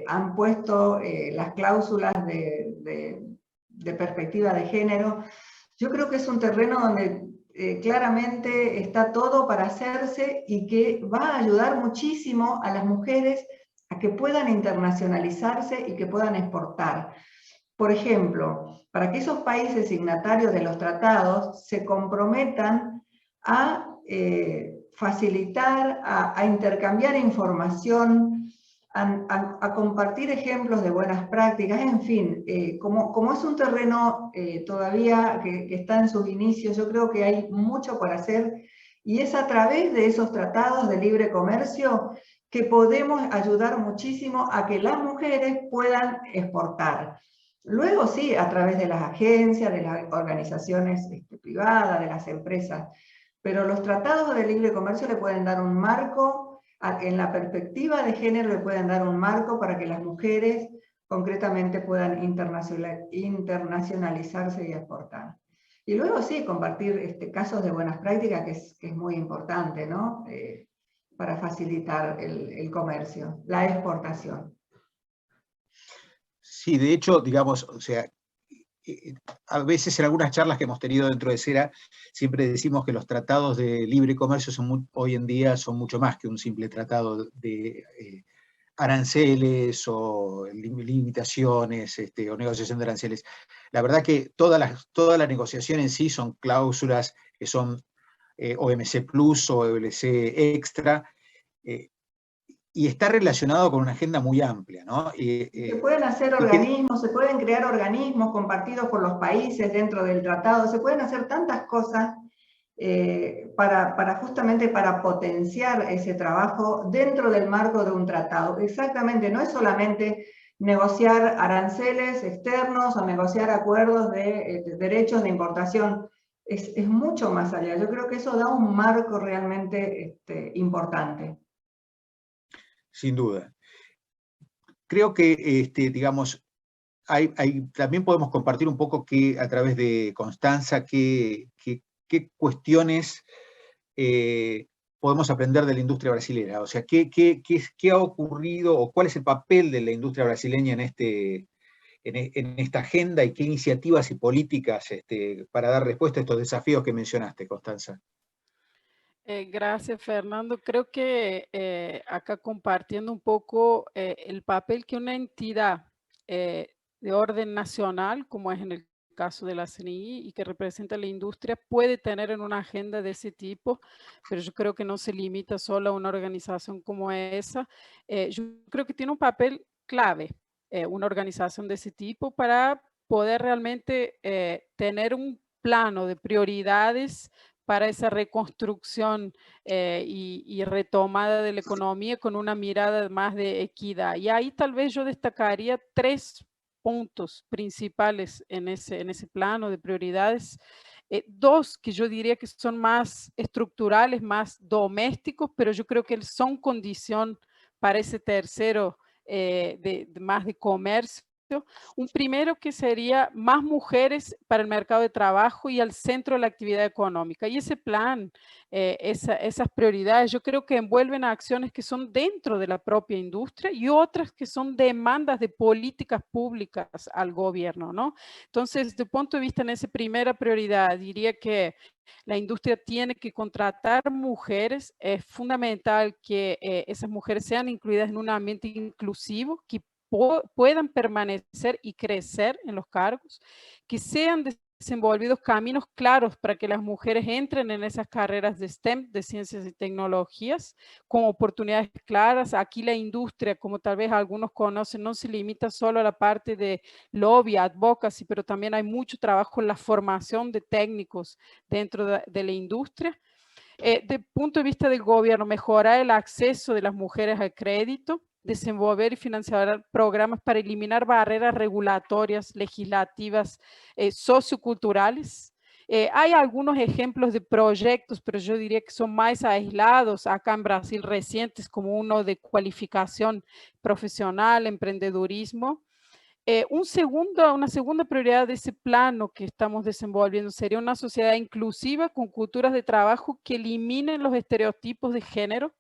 han puesto las cláusulas de perspectiva de género. Yo creo que es un terreno donde claramente está todo para hacerse y que va a ayudar muchísimo a las mujeres a que puedan internacionalizarse y que puedan exportar. Por ejemplo, para que esos países signatarios de los tratados se comprometan a facilitar, a intercambiar información, a compartir ejemplos de buenas prácticas, en fin, como es un terreno todavía que está en sus inicios, yo creo que hay mucho por hacer, y es a través de esos tratados de libre comercio que podemos ayudar muchísimo a que las mujeres puedan exportar. Luego sí, a través de las agencias, de las organizaciones privadas, de las empresas, pero los tratados de libre comercio le pueden dar un marco, en la perspectiva de género le pueden dar un marco para que las mujeres concretamente puedan internacionalizarse y exportar. Y luego sí, compartir casos de buenas prácticas, que es muy importante, ¿no? Para facilitar el comercio, la exportación. Sí, de hecho, digamos, o sea, a veces en algunas charlas que hemos tenido dentro de CERA, siempre decimos que los tratados de libre comercio hoy en día son mucho más que un simple tratado de aranceles o limitaciones o negociación de aranceles. La verdad que toda la negociación en sí son cláusulas que son OMC Plus o OMC Extra, y está relacionado con una agenda muy amplia, ¿no? Se pueden hacer organismos, se pueden crear organismos compartidos por los países dentro del tratado, se pueden hacer tantas cosas justamente para potenciar ese trabajo dentro del marco de un tratado. Exactamente, no es solamente negociar aranceles externos o negociar acuerdos de derechos de importación, es mucho más allá. Yo creo que eso da un marco realmente importante. Sin duda. Creo que, digamos, también podemos compartir un poco a través de Constanza qué cuestiones podemos aprender de la industria brasilera. O sea, ¿qué ha ocurrido o cuál es el papel de la industria brasileña en esta agenda y qué iniciativas y políticas para dar respuesta a estos desafíos que mencionaste, Constanza? Gracias, Fernando. Creo que acá compartiendo un poco el papel que una entidad de orden nacional, como es en el caso de la CNI y que representa la industria, puede tener en una agenda de ese tipo, pero yo creo que no se limita solo a una organización como esa. Yo creo que tiene un papel clave, una organización de ese tipo, para poder realmente tener un plano de prioridades para esa reconstrucción y retomada de la economía con una mirada más de equidad. Y ahí tal vez yo destacaría 3 puntos principales en ese plano de prioridades. 2 que yo diría que son más estructurales, más domésticos, pero yo creo que son condición para ese tercero más de comercio. Un primero que sería más mujeres para el mercado de trabajo y al centro de la actividad económica. Y ese plan, esas prioridades, yo creo que envuelven acciones que son dentro de la propia industria y otras que son demandas de políticas públicas al gobierno, ¿no? Entonces, desde el punto de vista en esa primera prioridad, diría que la industria tiene que contratar mujeres. Es fundamental que esas mujeres sean incluidas en un ambiente inclusivo, que puedan permanecer y crecer en los cargos, que sean desenvolvidos caminos claros para que las mujeres entren en esas carreras de STEM, de ciencias y tecnologías, con oportunidades claras. Aquí la industria, como tal vez algunos conocen, no se limita solo a la parte de lobby, advocacy, pero también hay mucho trabajo en la formación de técnicos dentro de la industria. Desde el punto de vista del gobierno, mejorar el acceso de las mujeres al crédito, desenvolver y financiar programas para eliminar barreras regulatorias, legislativas, socioculturales. Hay algunos ejemplos de proyectos, pero yo diría que son más aislados acá en Brasil recientes, como uno de cualificación profesional, emprendedurismo. Una segunda prioridad de ese plano que estamos desenvolviendo sería una sociedad inclusiva con culturas de trabajo que eliminen los estereotipos de género,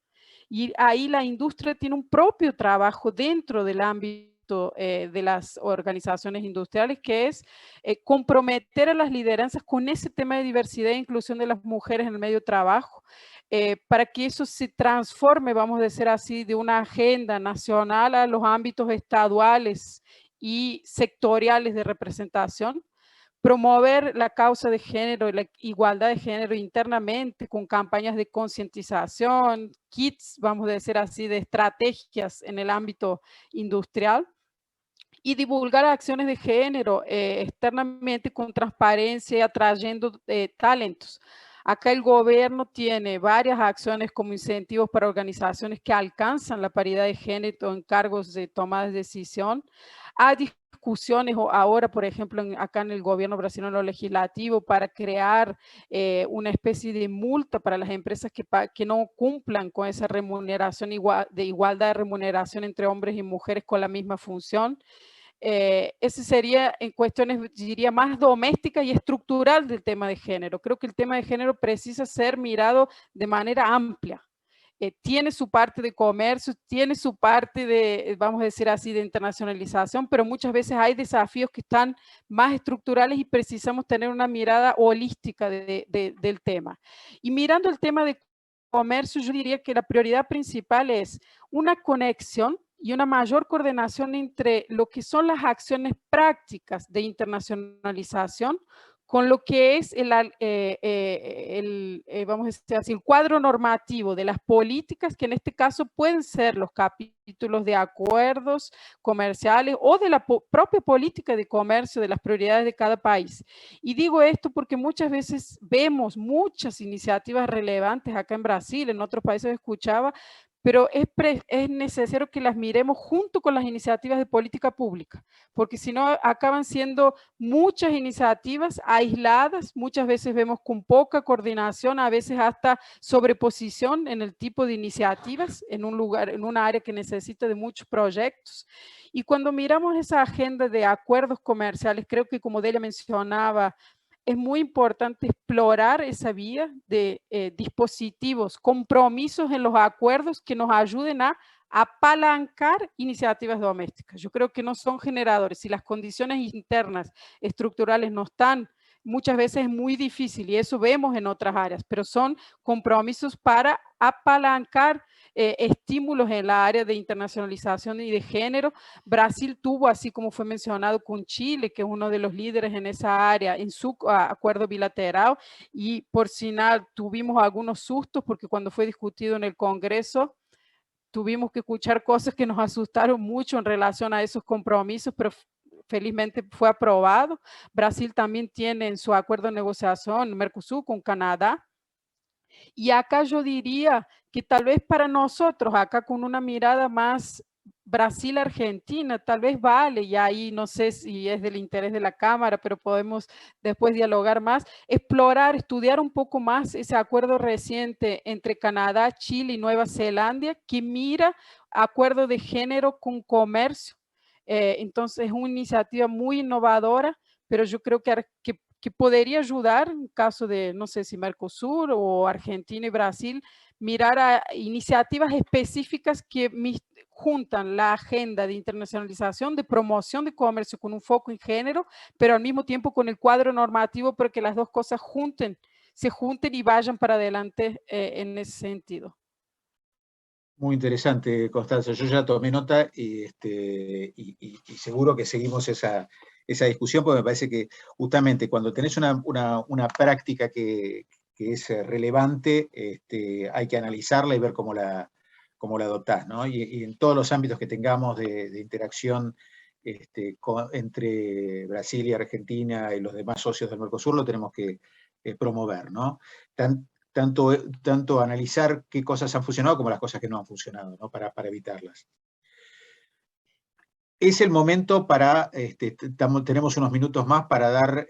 y ahí la industria tiene un propio trabajo dentro del ámbito de las organizaciones industriales, que es comprometer a las lideranzas con ese tema de diversidad e inclusión de las mujeres en el medio de trabajo, para que eso se transforme, vamos a decir así, de una agenda nacional a los ámbitos estaduales y sectoriales de representación. Promover la causa de género y la igualdad de género internamente con campañas de concientización, kits, vamos a decir así, de estrategias en el ámbito industrial, y divulgar acciones de género externamente con transparencia y atrayendo talentos. Acá el gobierno tiene varias acciones como incentivos para organizaciones que alcanzan la paridad de género en cargos de toma de decisión. Hay discusiones ahora, por ejemplo, acá en el gobierno brasileño legislativo, para crear una especie de multa para las empresas que no cumplan con esa remuneración de igualdad de remuneración entre hombres y mujeres con la misma función. Ese sería en cuestiones, diría, más domésticas y estructural del tema de género. Creo que el tema de género precisa ser mirado de manera amplia. Tiene su parte de comercio, tiene su parte de, vamos a decir así, de internacionalización, pero muchas veces hay desafíos que están más estructurales y precisamos tener una mirada holística del tema. Y mirando el tema de comercio, yo diría que la prioridad principal es una conexión y una mayor coordinación entre lo que son las acciones prácticas de internacionalización con lo que es vamos a decir así, el cuadro normativo de las políticas, que en este caso pueden ser los capítulos de acuerdos comerciales o de la propia política de comercio, de las prioridades de cada país. Y digo esto porque muchas veces vemos muchas iniciativas relevantes acá en Brasil, en otros países escuchaba, pero es necesario que las miremos junto con las iniciativas de política pública, porque si no acaban siendo muchas iniciativas aisladas, muchas veces vemos con poca coordinación, a veces hasta sobreposición en el tipo de iniciativas en un lugar, en una área que necesita de muchos proyectos. Y cuando miramos esa agenda de acuerdos comerciales, creo que como Delia mencionaba, es muy importante explorar esa vía de dispositivos, compromisos en los acuerdos que nos ayuden a apalancar iniciativas domésticas. Yo creo que no son generadores. Si las condiciones internas estructurales no están, muchas veces es muy difícil y eso vemos en otras áreas, pero son compromisos para apalancar estímulos en la área de internacionalización y de género. Brasil tuvo, así como fue mencionado, con Chile, que es uno de los líderes en esa área, en su acuerdo bilateral, y por final tuvimos algunos sustos porque cuando fue discutido en el Congreso, tuvimos que escuchar cosas que nos asustaron mucho en relación a esos compromisos, pero felizmente fue aprobado. Brasil también tiene en su acuerdo de negociación Mercosur con Canadá Y acá yo diría que tal vez para nosotros, acá con una mirada más Brasil-Argentina, tal vez vale, y ahí no sé si es del interés de la Cámara, pero podemos después dialogar más, explorar, estudiar un poco más ese acuerdo reciente entre Canadá, Chile y Nueva Zelanda, que mira acuerdo de género con comercio. Entonces es una iniciativa muy innovadora, pero yo creo que podría ayudar en caso de, no sé si Mercosur o Argentina y Brasil, mirar a iniciativas específicas que juntan la agenda de internacionalización, de promoción de comercio con un foco en género, pero al mismo tiempo con el cuadro normativo para que las dos cosas se junten y vayan para adelante en ese sentido. Muy interesante, Constanza. Yo ya tomé nota y seguro que seguimos esa discusión, porque me parece que justamente cuando tenés una práctica que es relevante, hay que analizarla y ver cómo la adoptás, ¿no? Y en todos los ámbitos que tengamos de interacción entre Brasil y Argentina y los demás socios del Mercosur, lo tenemos que promover, ¿no? Tanto analizar qué cosas han funcionado como las cosas que no han funcionado, ¿no? Para evitarlas. Es el momento para, tenemos unos minutos más para dar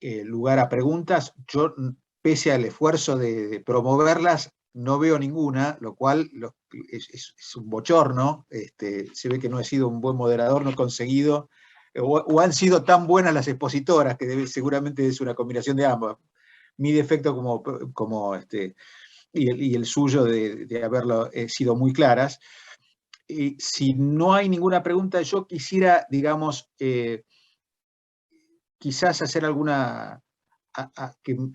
lugar a preguntas. Yo, pese al esfuerzo de promoverlas, no veo ninguna, lo cual es un bochorno. Se ve que no he sido un buen moderador, no he conseguido, o han sido tan buenas las expositoras, que seguramente es una combinación de ambas. Mi defecto y el suyo de haberlo sido muy claras. Si no hay ninguna pregunta, yo quisiera, digamos, quizás hacer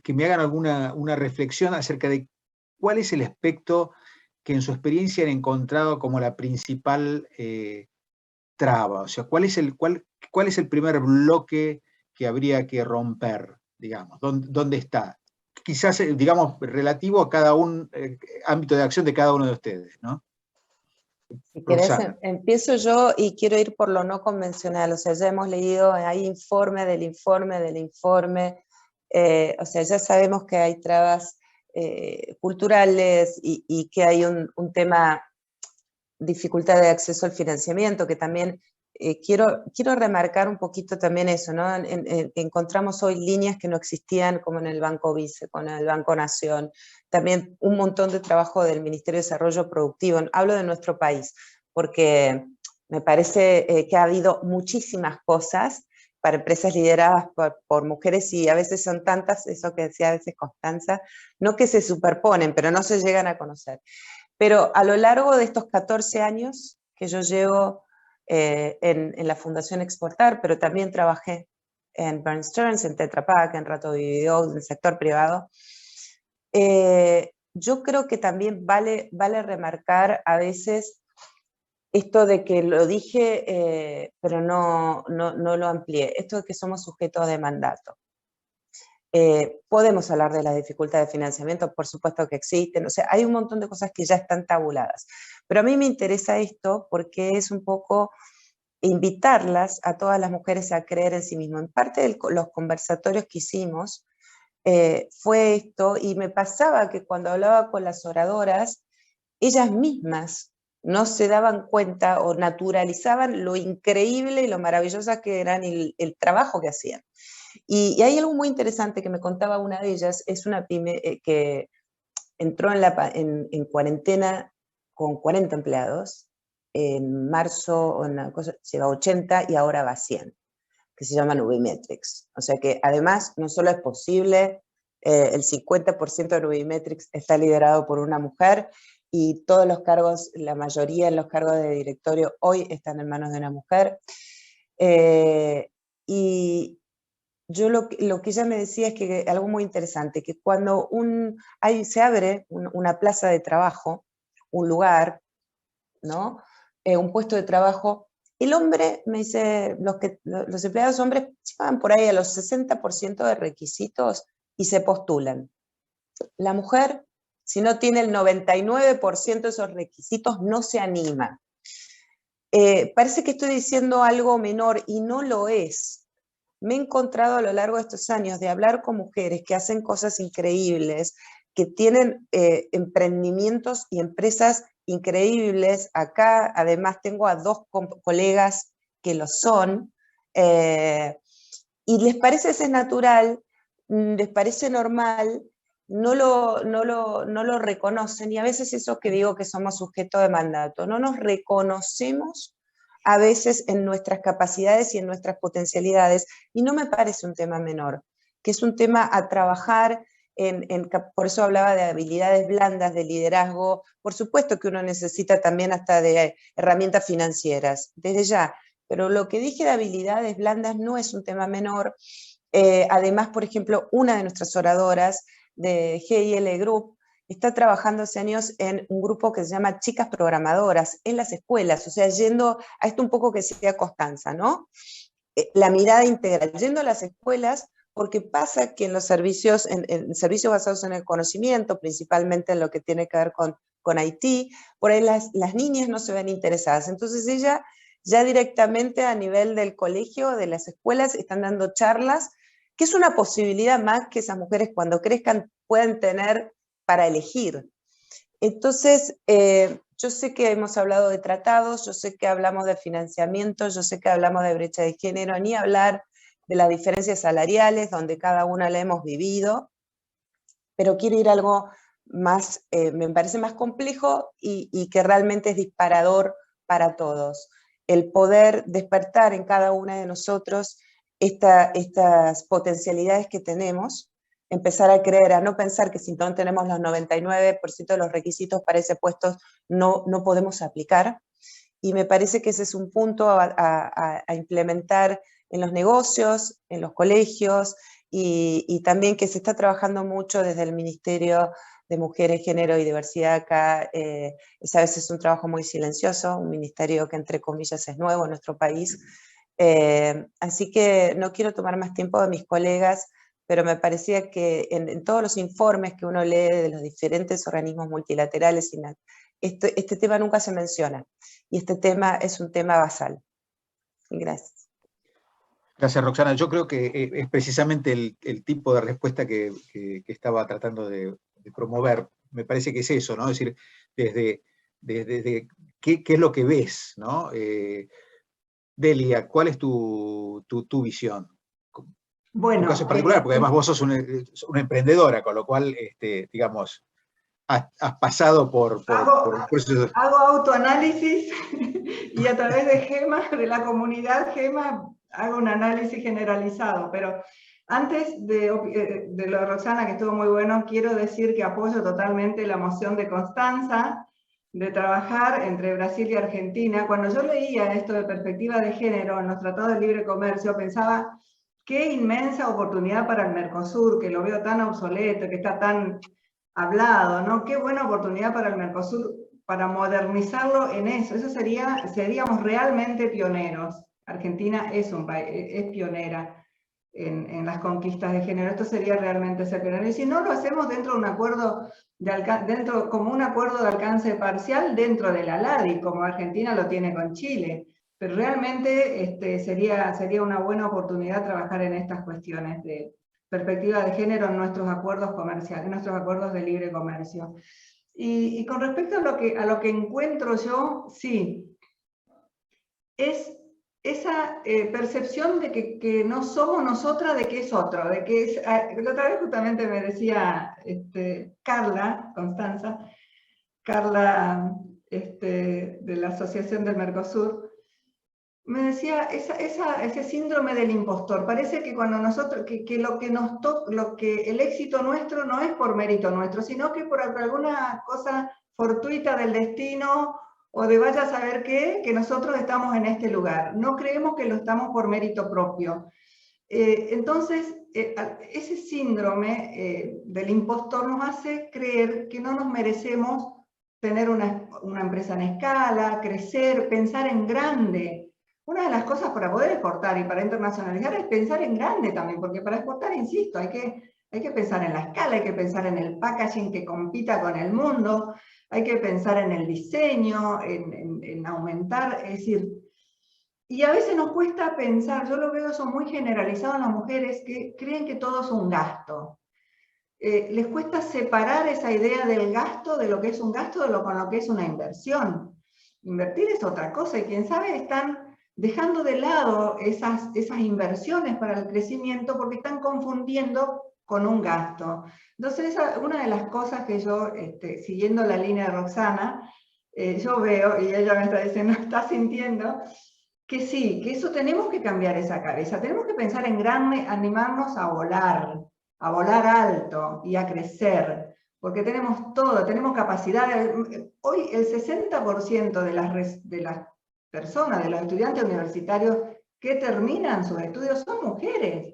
que me hagan una reflexión acerca de cuál es el aspecto que en su experiencia han encontrado como la principal traba. O sea, ¿cuál es el primer bloque que habría que romper, digamos? ¿Dónde está? Quizás, digamos, relativo a cada ámbito de acción de cada uno de ustedes, ¿no? Si querés, empiezo yo y quiero ir por lo no convencional. O sea, ya hemos leído, hay informe del informe del informe. O sea, ya sabemos que hay trabas culturales y que hay un tema, dificultad de acceso al financiamiento, que también quiero remarcar un poquito también eso, ¿no? Encontramos hoy líneas que no existían, como en el Banco Vice, con el Banco Nación, también un montón de trabajo del Ministerio de Desarrollo Productivo. Hablo de nuestro país, porque me parece que ha habido muchísimas cosas para empresas lideradas por mujeres, y a veces son tantas, eso que decía a veces Constanza, no que se superponen, pero no se llegan a conocer. Pero a lo largo de estos 14 años que yo llevo en la Fundación Exportar, pero también trabajé en Bear Stearns, en Tetra Pak, en Rato Video, en el sector privado, yo creo que también vale remarcar a veces esto de que lo dije, pero no lo amplié, esto de que somos sujetos de mandato. Podemos hablar de las dificultades de financiamiento, por supuesto que existen, o sea, hay un montón de cosas que ya están tabuladas, pero a mí me interesa esto porque es un poco invitarlas a todas las mujeres a creer en sí mismas. En parte de los conversatorios que hicimos fue esto, y me pasaba que cuando hablaba con las oradoras, ellas mismas no se daban cuenta o naturalizaban lo increíble y lo maravillosas que eran y el trabajo que hacían. Y hay algo muy interesante que me contaba una de ellas, es una pyme que entró en cuarentena con 40 empleados, en marzo lleva 80 y ahora va a 100, que se llama Nubimetrics. O sea que además no solo es posible, el 50% de Nubimetrics está liderado por una mujer, y todos los cargos, la mayoría de los cargos de directorio hoy están en manos de una mujer. Y yo lo que ella me decía es que algo muy interesante, que cuando se abre una plaza de trabajo, un lugar, ¿no? Un puesto de trabajo, el hombre, me dice, los empleados hombres llevan por ahí a los 60% de requisitos y se postulan. La mujer, si no tiene el 99% de esos requisitos, no se anima. Parece que estoy diciendo algo menor y no lo es. Me he encontrado a lo largo de estos años de hablar con mujeres que hacen cosas increíbles, que tienen emprendimientos y empresas increíbles. Acá además tengo a 2 colegas que lo son, y les parece ese natural, les parece normal, no lo reconocen, y a veces eso que digo que somos sujetos de mandato, no nos reconocemos a veces en nuestras capacidades y en nuestras potencialidades, y no me parece un tema menor, que es un tema a trabajar, por eso hablaba de habilidades blandas, de liderazgo. Por supuesto que uno necesita también hasta de herramientas financieras, desde ya, pero lo que dije de habilidades blandas no es un tema menor. Además, por ejemplo, una de nuestras oradoras de GIL Group está trabajando hace años en un grupo que se llama Chicas Programadoras en las escuelas, o sea, yendo a esto un poco que decía Constanza, ¿no? La mirada integral, yendo a las escuelas, porque pasa que en los servicios, en servicios basados en el conocimiento, principalmente en lo que tiene que ver con IT, por ahí las niñas no se ven interesadas. Entonces ella ya directamente a nivel del colegio, de las escuelas, están dando charlas, que es una posibilidad más que esas mujeres cuando crezcan puedan tener para elegir. Entonces, yo sé que hemos hablado de tratados, yo sé que hablamos de financiamiento, yo sé que hablamos de brecha de género, ni hablar de las diferencias salariales, donde cada una la hemos vivido, pero quiero ir a algo más, me parece más complejo y que realmente es disparador para todos. El poder despertar en cada una de nosotros estas potencialidades que tenemos, empezar a creer, a no pensar que si no tenemos los 99% de los requisitos para ese puesto no podemos aplicar, y me parece que ese es un punto a implementar en los negocios, en los colegios, y también que se está trabajando mucho desde el Ministerio de Mujeres, Género y Diversidad acá. A veces es un trabajo muy silencioso, un ministerio que entre comillas es nuevo en nuestro país. Así que no quiero tomar más tiempo de mis colegas, pero me parecía que en todos los informes que uno lee de los diferentes organismos multilaterales, este tema nunca se menciona, y este tema es un tema basal. Gracias. Gracias, Roxana. Yo creo que es precisamente el tipo de respuesta que estaba tratando de promover. Me parece que es eso, ¿no? Es decir, desde qué es lo que ves, ¿no? Delia, ¿cuál es tu visión? Bueno, tu caso en particular, porque además vos sos una emprendedora, con lo cual, digamos, has pasado por el proceso. Hago autoanálisis y a través de GEMA, de la comunidad GEMA, hago un análisis generalizado. Pero antes de lo de Roxana, que estuvo muy bueno, quiero decir que apoyo totalmente la moción de Constanza de trabajar entre Brasil y Argentina. Cuando yo leía esto de perspectiva de género en los tratados de libre comercio, pensaba, qué inmensa oportunidad para el Mercosur, que lo veo tan obsoleto, que está tan hablado, ¿no? Qué buena oportunidad para el Mercosur, para modernizarlo en eso. Eso seríamos realmente pioneros. Argentina es pionera en las conquistas de género. Esto sería realmente ser pionero. Y si no lo hacemos dentro de un acuerdo, como un acuerdo de alcance parcial dentro de la LADI, como Argentina lo tiene con Chile. Pero realmente sería una buena oportunidad trabajar en estas cuestiones de perspectiva de género en nuestros acuerdos comerciales, en nuestros acuerdos de libre comercio. Y con respecto a lo que encuentro yo, sí, es esa percepción de que no somos nosotras, de que es otro, de que es... La otra vez justamente me decía Carla, Constanza, Carla de la Asociación del Mercosur, me decía ese síndrome del impostor. Parece que cuando nosotros, el éxito nuestro no es por mérito nuestro, sino que por alguna cosa fortuita del destino, o de vaya a saber qué, que nosotros estamos en este lugar. No creemos que lo estamos por mérito propio. Entonces, ese síndrome del impostor nos hace creer que no nos merecemos tener una empresa en escala, crecer, pensar en grande. Una de las cosas para poder exportar y para internacionalizar es pensar en grande también, porque para exportar, insisto, hay que pensar en la escala, hay que pensar en el packaging que compita con el mundo, hay que pensar en el diseño, en aumentar, es decir, y a veces nos cuesta pensar, yo lo veo eso muy generalizado en las mujeres, que creen que todo es un gasto. les cuesta separar esa idea del gasto, de lo que es un gasto, con lo que es una inversión. Invertir es otra cosa, y quién sabe están dejando de lado esas inversiones para el crecimiento porque están confundiendo con un gasto. Entonces, una de las cosas que yo, siguiendo la línea de Roxana, yo veo, y ella me está diciendo, está sintiendo, que sí, que eso tenemos que cambiar esa cabeza, tenemos que pensar en grande, animarnos a volar alto y a crecer, porque tenemos todo, tenemos capacidad. Hoy el 60% de las personas, de los estudiantes universitarios que terminan sus estudios son mujeres.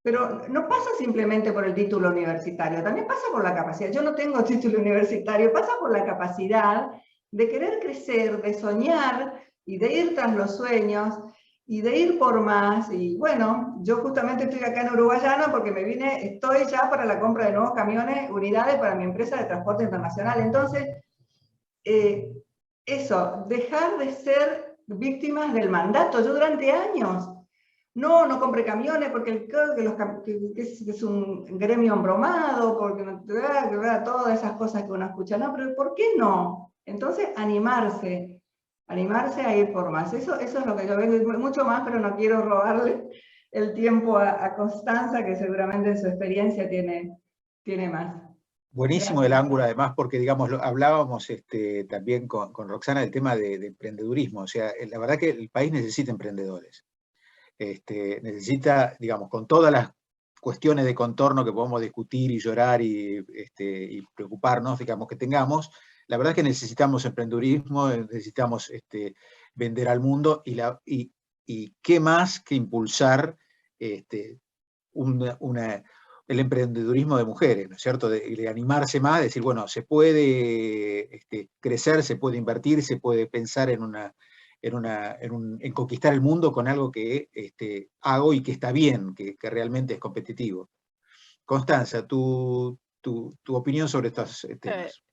Pero no pasa simplemente por el título universitario, también pasa por la capacidad. Yo no tengo título universitario, pasa por la capacidad de querer crecer, de soñar y de ir tras los sueños y de ir por más. Y bueno, yo justamente estoy acá en Uruguayana porque estoy ya para la compra de nuevos camiones, unidades para mi empresa de transporte internacional. Entonces, eso, dejar de ser víctimas del mandato. Yo durante años, no compre camiones porque es un gremio embromado, porque todas esas cosas que uno escucha. No, pero ¿por qué no? Entonces, animarse a ir por más. Eso es lo que yo vengo, mucho más, pero no quiero robarle el tiempo a Constanza, que seguramente en su experiencia tiene más. Buenísimo el ángulo, además, porque, digamos, hablábamos también con Roxana del tema de emprendedurismo. O sea, la verdad que el país necesita emprendedores. Necesita, digamos, con todas las cuestiones de contorno que podemos discutir y llorar y preocuparnos, digamos, que tengamos, la verdad es que necesitamos emprendedurismo, necesitamos vender al mundo, y qué más que impulsar el emprendedurismo de mujeres, ¿no es cierto? De animarse más, decir, bueno, se puede crecer, se puede invertir, se puede pensar en conquistar el mundo con algo que hago y que está bien, que realmente es competitivo. Constanza, tu opinión sobre estos temas.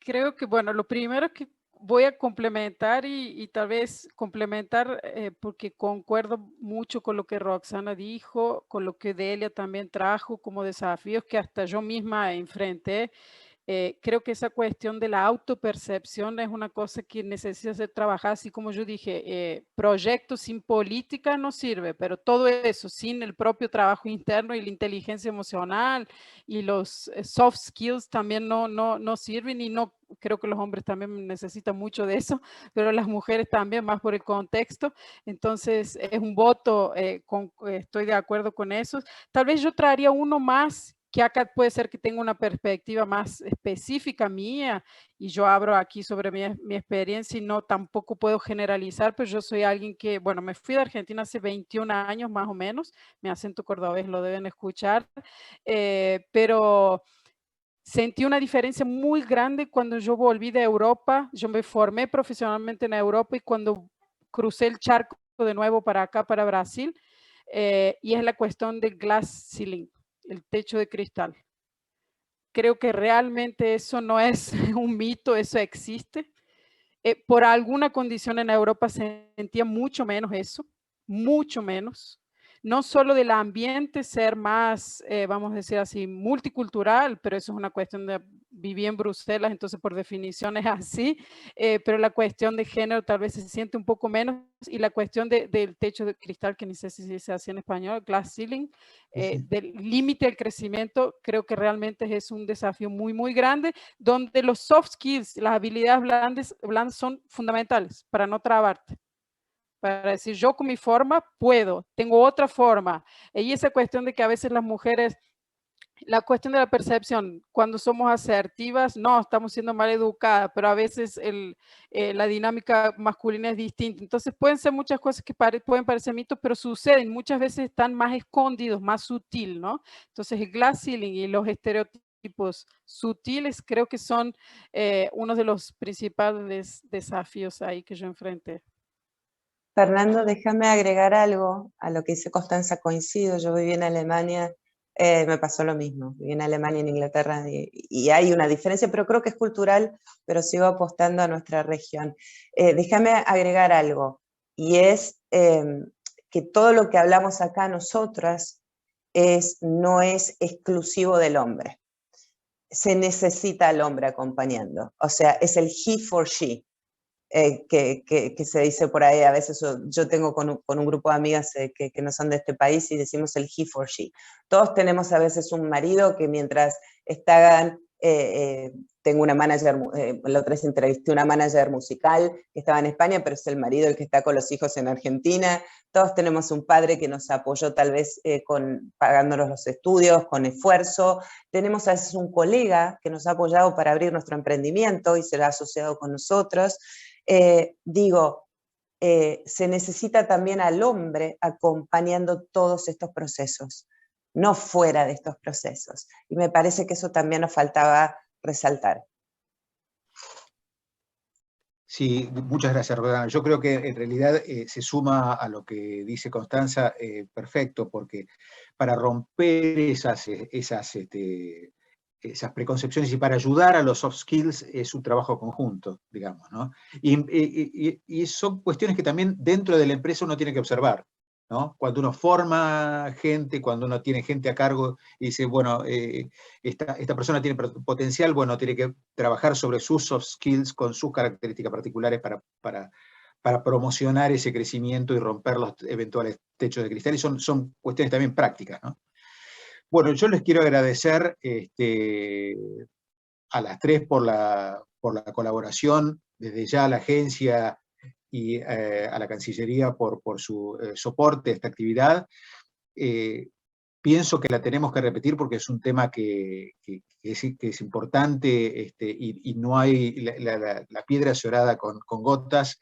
Creo que, bueno, lo primero que voy a complementar y tal vez complementar porque concuerdo mucho con lo que Roxana dijo, con lo que Delia también trajo como desafíos que hasta yo misma enfrenté. Creo que esa cuestión de la autopercepción es una cosa que necesita ser trabajada, así como yo dije, proyectos sin política no sirve, pero todo eso sin el propio trabajo interno y la inteligencia emocional y los soft skills también no sirven, y no creo que los hombres también necesitan mucho de eso, pero las mujeres también, más por el contexto. Entonces es un voto, estoy de acuerdo con eso. Tal vez yo traería uno más que acá puede ser que tenga una perspectiva más específica mía, y yo abro aquí sobre mi experiencia y no tampoco puedo generalizar, pero yo soy alguien que, bueno, me fui de Argentina hace 21 años más o menos, mi acento cordobés lo deben escuchar, pero sentí una diferencia muy grande cuando yo volví de Europa. Yo me formé profesionalmente en Europa, y cuando crucé el charco de nuevo para acá, para Brasil, y es la cuestión del glass ceiling, el techo de cristal. Creo que realmente eso no es un mito, eso existe. Por alguna condición en Europa sentía mucho menos eso, mucho menos. No solo del ambiente ser más, vamos a decir así, multicultural, pero eso es una cuestión de viví en Bruselas, entonces por definición es así, pero la cuestión de género tal vez se siente un poco menos, y la cuestión del techo de cristal, que ni sé si se hace en español, glass ceiling, del límite del crecimiento, creo que realmente es un desafío muy, muy grande, donde los soft skills, las habilidades blandas son fundamentales para no trabarte. Para decir, yo con mi forma puedo, tengo otra forma. Y esa cuestión de que a veces las mujeres, la cuestión de la percepción, cuando somos asertivas, no, estamos siendo mal educadas, pero a veces la dinámica masculina es distinta. Entonces pueden ser muchas cosas que pueden parecer mitos, pero suceden, muchas veces están más escondidos, más sutil, ¿no? Entonces el glass ceiling y los estereotipos sutiles creo que son uno de los principales desafíos ahí que yo enfrenté. Fernando, déjame agregar algo a lo que dice Constanza, coincido, yo viví en Alemania, me pasó lo mismo, viví en Alemania y en Inglaterra, y hay una diferencia, pero creo que es cultural, pero sigo apostando a nuestra región. Déjame agregar algo, y es que todo lo que hablamos acá nosotras, no es exclusivo del hombre. Se necesita al hombre acompañando, o sea, es el he for she, que se dice por ahí. A veces yo tengo con un grupo de amigas que no son de este país y decimos el he for she. Todos tenemos a veces un marido que mientras están, tengo una manager, la otra vez entrevisté una manager musical que estaba en España, pero es el marido el que está con los hijos en Argentina. Todos tenemos un padre que nos apoyó tal vez pagándonos los estudios, con esfuerzo. Tenemos a veces un colega que nos ha apoyado para abrir nuestro emprendimiento y se lo ha asociado con nosotros. Se necesita también al hombre acompañando todos estos procesos, no fuera de estos procesos. Y me parece que eso también nos faltaba resaltar. Sí, muchas gracias, Roxana. Yo creo que en realidad se suma a lo que dice Constanza, perfecto, porque para romper esas preconcepciones y para ayudar a los soft skills es un trabajo conjunto, digamos, ¿no? Y son cuestiones que también dentro de la empresa uno tiene que observar, ¿no? Cuando uno forma gente, cuando uno tiene gente a cargo y dice, bueno, esta persona tiene potencial, bueno, tiene que trabajar sobre sus soft skills con sus características particulares para promocionar ese crecimiento y romper los eventuales techos de cristal, y son cuestiones también prácticas, ¿no? Bueno, yo les quiero agradecer a las tres por la colaboración, desde ya a la agencia y a la Cancillería por su soporte a esta actividad. Pienso que la tenemos que repetir porque es un tema que es importante, y no hay, la piedra se orada con gotas,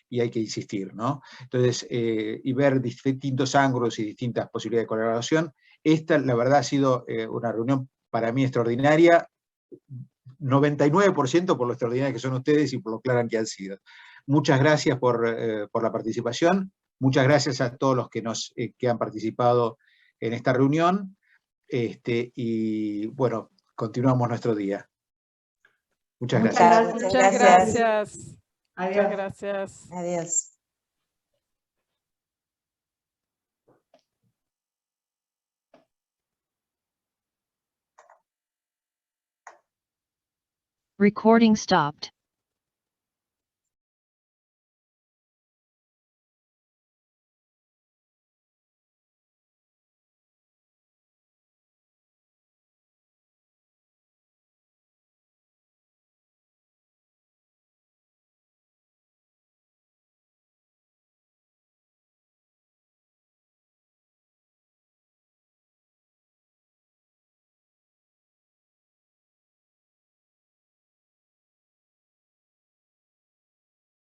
y hay que insistir, ¿no? Entonces, y ver distintos ángulos y distintas posibilidades de colaboración. Esta, la verdad, ha sido una reunión para mí extraordinaria, 99% por lo extraordinaria que son ustedes y por lo clara que han sido. Muchas gracias por la participación, muchas gracias a todos los que han participado en esta reunión, y bueno, continuamos nuestro día. Muchas gracias. Muchas gracias. Adiós. Muchas gracias. Adiós. Recording stopped.